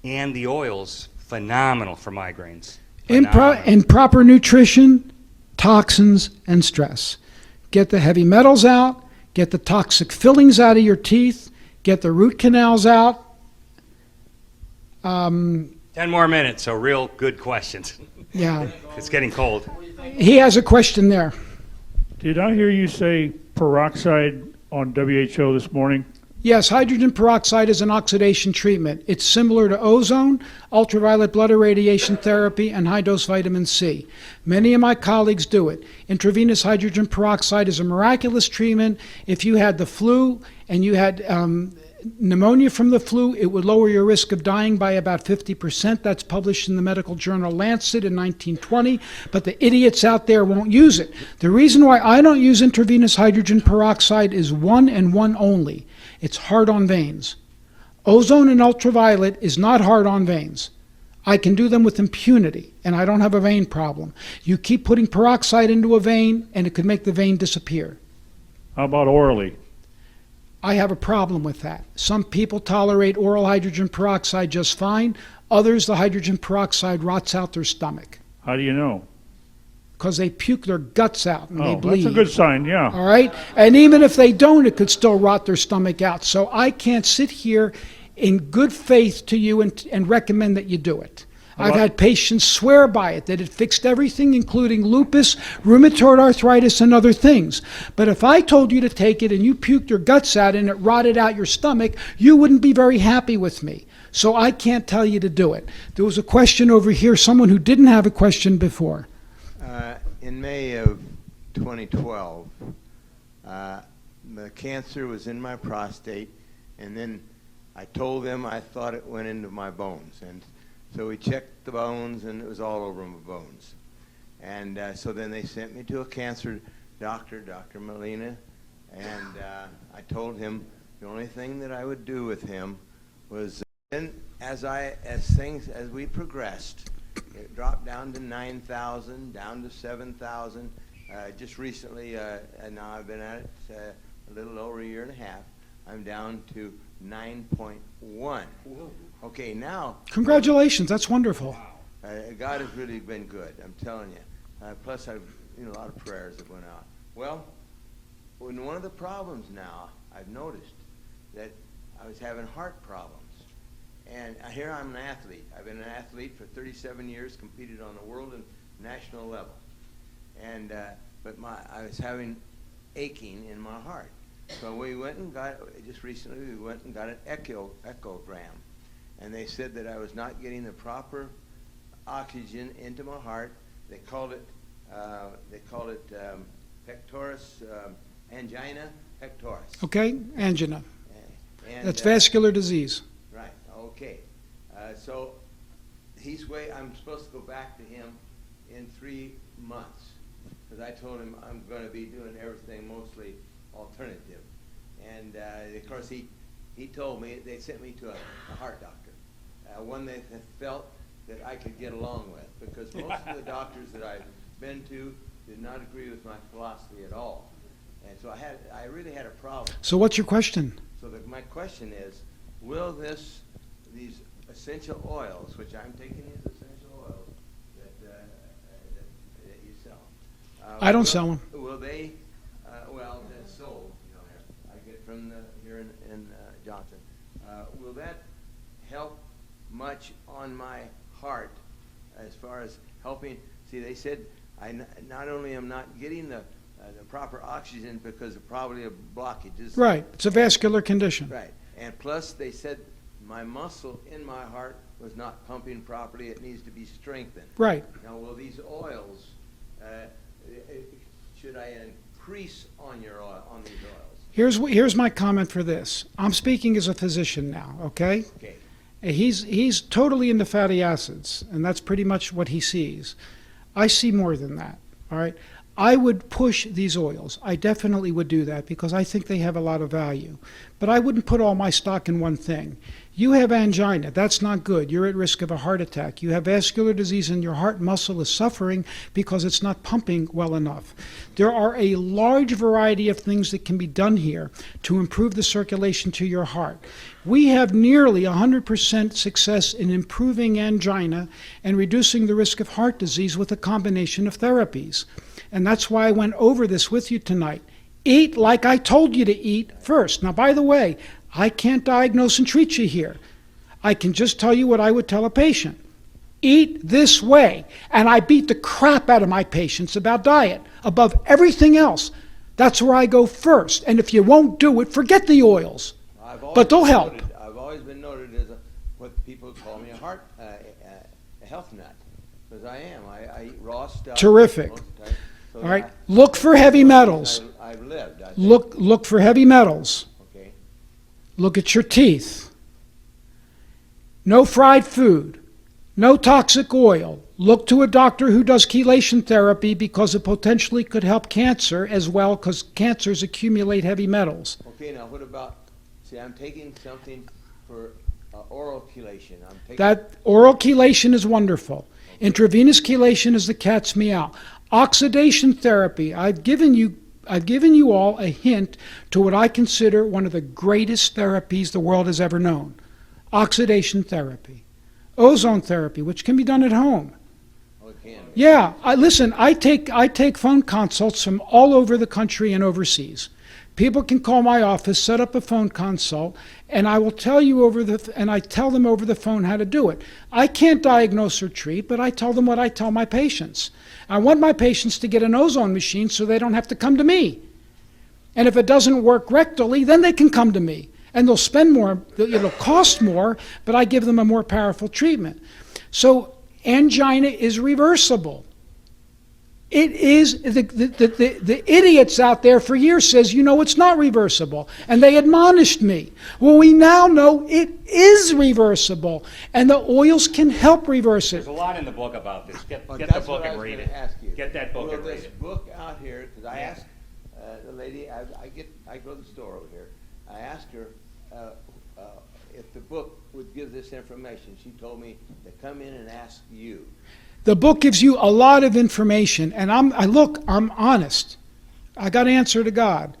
and the oils, phenomenal for migraines. And proper nutrition, toxins, and stress. Get the heavy metals out, get the toxic fillings out of your teeth, get the root canals out. 10 more minutes, so real good questions. Yeah. It's getting cold. He has a question there. Did I hear you say peroxide on WHO this morning? Yes, hydrogen peroxide is an oxidation treatment. It's similar to ozone, ultraviolet blood irradiation therapy, and high-dose vitamin C. Many of my colleagues do it. Intravenous hydrogen peroxide is a miraculous treatment. If you had the flu and you had pneumonia from the flu, it would lower your risk of dying by about 50%. That's published in the medical journal Lancet in 1920, but the idiots out there won't use it. The reason why I don't use intravenous hydrogen peroxide is one and one only. It's hard on veins. Ozone and ultraviolet is not hard on veins. I can do them with impunity, and I don't have a vein problem. You keep putting peroxide into a vein, and it could make the vein disappear. How about orally? I have a problem with that. Some people tolerate oral hydrogen peroxide just fine. Others, the hydrogen peroxide rots out their stomach How do you know? because they puke their guts out and they bleed. That's a good sign, yeah. All right? And even if they don't, it could still rot their stomach out. So I can't sit here in good faith to you and recommend that you do it. I've Well- had patients swear by it, that it fixed everything, including lupus, rheumatoid arthritis, and other things. But if I told you to take it and you puked your guts out and it rotted out your stomach, you wouldn't be very happy with me. So I can't tell you to do it. There was a question over here, someone who didn't have a question before. In May of 2012, the cancer was in my prostate, and then I told them I thought it went into my bones. And so we checked the bones, and it was all over my bones. And so then they sent me to a cancer doctor, Dr. Molina, and I told him the only thing that I would do with him was then as we progressed, it dropped down to 9,000, down to 7,000. Just recently, and now I've been at it a little over a year and a half, I'm down to 9.1. Okay, now... Congratulations, that's wonderful. God has really been good, I'm telling you. Plus, a lot of prayers that went out. Well, one of the problems now, I've noticed that I was having heart problems. And here I'm an athlete. I've been an athlete for 37 years, competed on the world and national level. And but I was having aching in my heart. So we went and got, just recently, we went and got an echogram. And they said that I was not getting the proper oxygen into my heart. They called it pectoris, angina pectoris. Okay, angina. And, That's vascular disease. Right, okay. So I'm supposed to go back to him in 3 months, because I told him I'm going to be doing everything mostly alternative. And of course he told me, they sent me to a heart doctor, one that felt that I could get along with, because most of the doctors that I've been to did not agree with my philosophy at all. And so I really had a problem. So what's your question? So my question is, will these essential oils, which I'm taking these essential oils that you sell. I don't sell them. Will they, well, that's sold, I get from here in Johnson. Will that help much on my heart as far as helping? See, they said I not only am not getting the proper oxygen because of probably a blockage. Right, it's a vascular condition. Right, and plus they said my muscle in my heart was not pumping properly. It needs to be strengthened. Right. Now, will these oils, should I increase on these oils? Here's my comment for this. I'm speaking as a physician now, okay? Okay. He's totally into fatty acids, and that's pretty much what he sees. I see more than that, all right? I would push these oils. I definitely would do that because I think they have a lot of value. But I wouldn't put all my stock in one thing. You have angina. That's not good. You're at risk of a heart attack. You have vascular disease and your heart muscle is suffering because it's not pumping well enough. There are a large variety of things that can be done here to improve the circulation to your heart. We have nearly 100% success in improving angina and reducing the risk of heart disease with a combination of therapies. And that's why I went over this with you tonight. Eat like I told you to eat first. Now, by the way, I can't diagnose and treat you here. I can just tell you what I would tell a patient. Eat this way. And I beat the crap out of my patients about diet above everything else. That's where I go first. And if you won't do it, forget the oils. But they'll help. I've always been noted as what people call me a health nut, because I am. I eat raw stuff. Terrific. Most of the time. So All right. Look for heavy metals. I've lived. I think. Look for heavy metals. Okay. Look at your teeth. No fried food. No toxic oil. Look to a doctor who does chelation therapy because it potentially could help cancer as well, because cancers accumulate heavy metals. Okay, now what about, see, I'm taking something for oral chelation. That oral chelation is wonderful. Intravenous chelation is the cat's meow. Oxidation therapy, I've given you all a hint to what I consider one of the greatest therapies the world has ever known. Oxidation therapy. Ozone therapy, which can be done at home. Oh, it can. Yeah, listen, I take phone consults from all over the country and overseas. People can call my office, set up a phone consult, and I will tell you and I tell them over the phone how to do it. I can't diagnose or treat, but I tell them what I tell my patients. I want my patients to get an ozone machine so they don't have to come to me. And if it doesn't work rectally, then they can come to me. And they'll spend more, it'll cost more, but I give them a more powerful treatment. So angina is reversible. It is, the idiots out there for years says, it's not reversible. And they admonished me. Well, we now know it is reversible. And the oils can help reverse it. There's a lot in the book about this. Get the That's book what I and was read gonna it. ask you. Get that book Will and read this it. book out here, because I asked the lady, I go to the store over here, I asked her if the book would give this information. She told me to come in and ask you. The book gives you a lot of information, and I'm honest. I got to answer to God.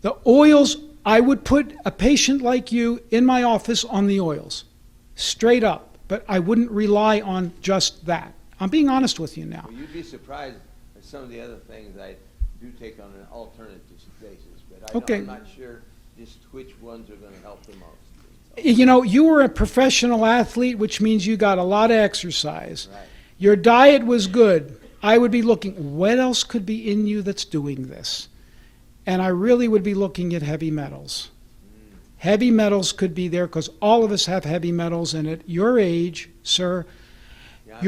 The oils, I would put a patient like you in my office on the oils, straight up, but I wouldn't rely on just that. I'm being honest with you now. Well, you'd be surprised at some of the other things I do take on an alternative basis, but Okay. I'm not sure just which ones are going to help the most. You were a professional athlete, which means you got a lot of exercise. Right. Your diet was good. I would be looking, what else could be in you that's doing this? And I really would be looking at heavy metals. Heavy metals could be there because all of us have heavy metals, and at your age, sir, Yeah,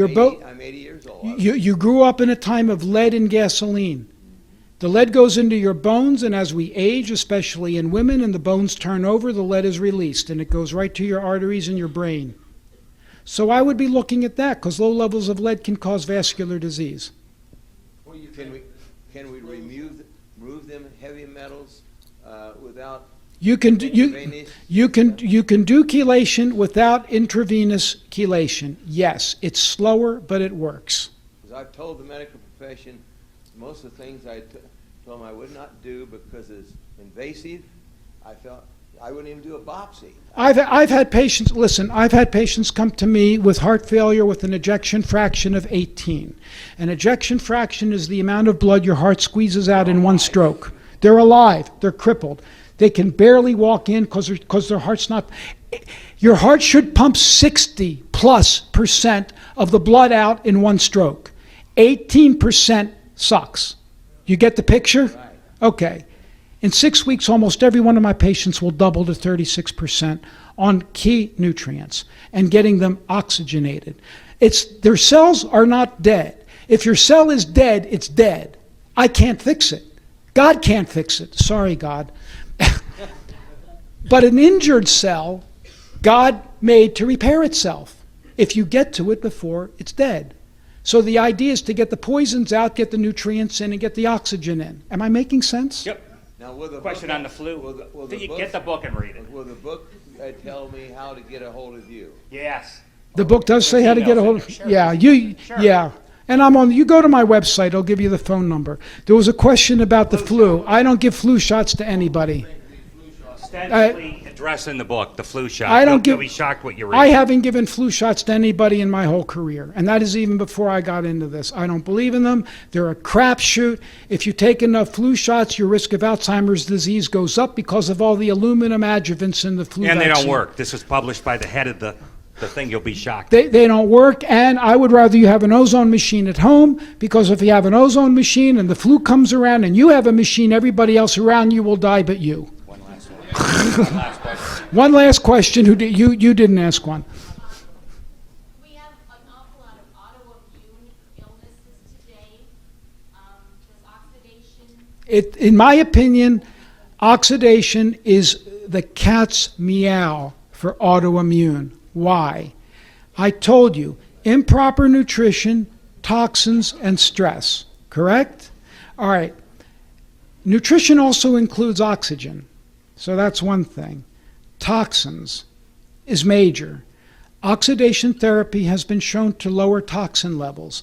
I'm 80 years old. you grew up in a time of lead and gasoline. The lead goes into your bones, and as we age, especially in women, and the bones turn over, the lead is released, and it goes right to your arteries and your brain. So I would be looking at that, because low levels of lead can cause vascular disease. Can we remove them heavy metals without You can do, intravenous? you can do chelation without intravenous chelation. Yes, it's slower, but it works. Because I've told the medical profession most of the things I told them I would not do because it's invasive. I felt I wouldn't even do a biopsy. I've had patients, listen, I've had patients come to me with heart failure with an ejection fraction of 18. An ejection fraction is the amount of blood your heart squeezes out in one stroke. They're alive, they're crippled. They can barely walk in because their heart's not. Your heart should pump 60+% of the blood out in one stroke. 18% sucks. You get the picture? Right. Okay. In 6 weeks, almost every one of my patients will double to 36% on key nutrients and getting them oxygenated. Their cells are not dead. If your cell is dead, it's dead. I can't fix it. God can't fix it. Sorry, God. But an injured cell, God made to repair itself if you get to it before it's dead. So the idea is to get the poisons out, get the nutrients in, and get the oxygen in. Am I making sense? Yep. Now, will the Question book, on the flu. will the book, Get the book and read it. Will the book tell me how to get a hold of you? Yes. The book does say how to get a hold of. Sure. Yeah, Sure. yeah. And you go to my website, I'll give you the phone number. There was a question about the flu. I don't give flu shots to anybody. Extensively addressed in the book, the flu shot. I don't You'll give. be shocked what you read. I haven't given flu shots to anybody in my whole career, and that is even before I got into this. I don't believe in them. They're a crapshoot. If you take enough flu shots, your risk of Alzheimer's disease goes up because of all the aluminum adjuvants in the flu And they vaccine. don't work. This was published by the head of the thing. You'll be shocked. They don't work, and I would rather you have an ozone machine at home, because if you have an ozone machine and the flu comes around and you have a machine, everybody else around you will die but you. One last one. One last question. One last question. You didn't ask one. We have an awful lot of autoimmune illnesses today. Does oxidation? In my opinion, oxidation is the cat's meow for autoimmune. Why? I told you, improper nutrition, toxins, and stress, correct? All right. Nutrition also includes oxygen, so that's one thing. Toxins is major. Oxidation therapy has been shown to lower toxin levels,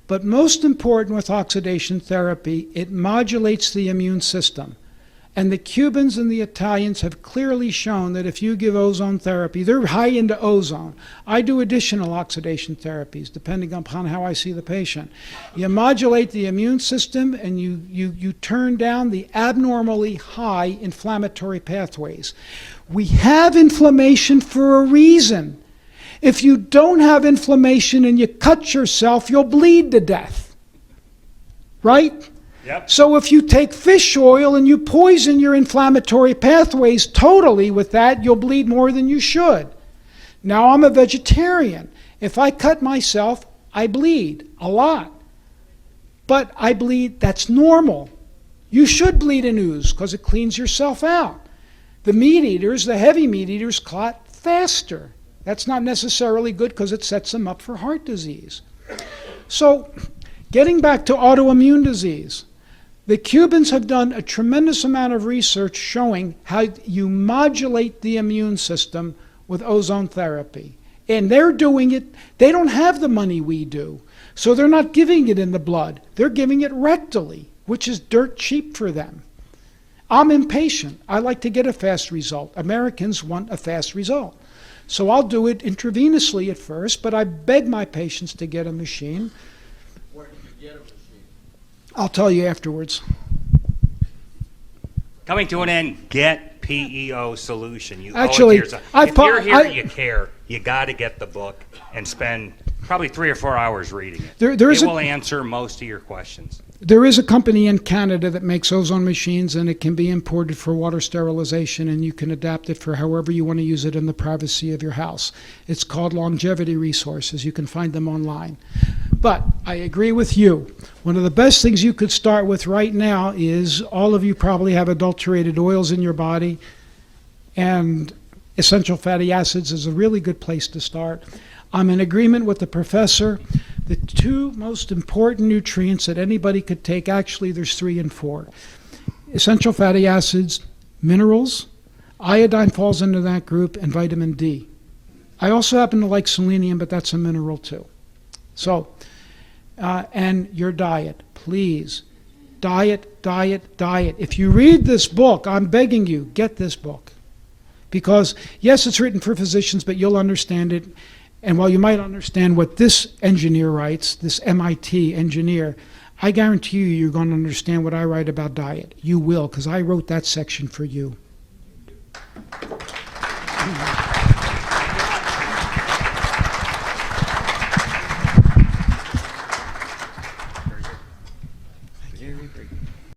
but most important with oxidation therapy, it modulates the immune system. And the Cubans and the Italians have clearly shown that if you give ozone therapy, they're high into ozone. I do additional oxidation therapies, depending upon how I see the patient. You modulate the immune system, and you turn down the abnormally high inflammatory pathways. We have inflammation for a reason. If you don't have inflammation and you cut yourself, you'll bleed to death. Right? Yep. So if you take fish oil and you poison your inflammatory pathways totally with that, you'll bleed more than you should. Now, I'm a vegetarian. If I cut myself, I bleed a lot. But I bleed, that's normal. You should bleed and ooze because it cleans yourself out. The meat eaters, the heavy meat eaters, clot faster. That's not necessarily good because it sets them up for heart disease. So, getting back to autoimmune disease, the Cubans have done a tremendous amount of research showing how you modulate the immune system with ozone therapy. And they're doing it, they don't have the money we do. So they're not giving it in the blood. They're giving it rectally, which is dirt cheap for them. I'm impatient. I like to get a fast result. Americans want a fast result. So I'll do it intravenously at first, but I beg my patients to get a machine. Where did you get a machine? I'll tell you afterwards. Coming to an end, get PEO Solution. You Actually, owe it to yourself. If you're here, you care. You got to get the book and spend probably 3 or 4 hours reading it. There It is a- will answer most of your questions. There is a company in Canada that makes ozone machines, and it can be imported for water sterilization, and you can adapt it for however you want to use it in the privacy of your house. It's called Longevity Resources. You can find them online. But I agree with you. One of the best things you could start with right now is all of you probably have adulterated oils in your body, and essential fatty acids is a really good place to start. I'm in agreement with the professor. The 2 most important nutrients that anybody could take, actually there's 3 and 4. Essential fatty acids, minerals, iodine falls into that group, and vitamin D. I also happen to like selenium, but that's a mineral too. So, and your diet, please. Diet, diet, diet. If you read this book, I'm begging you, get this book. Because, yes, it's written for physicians, but you'll understand it. And while you might understand what this engineer writes, this MIT engineer, I guarantee you you're going to understand what I write about diet. You will, because I wrote that section for you.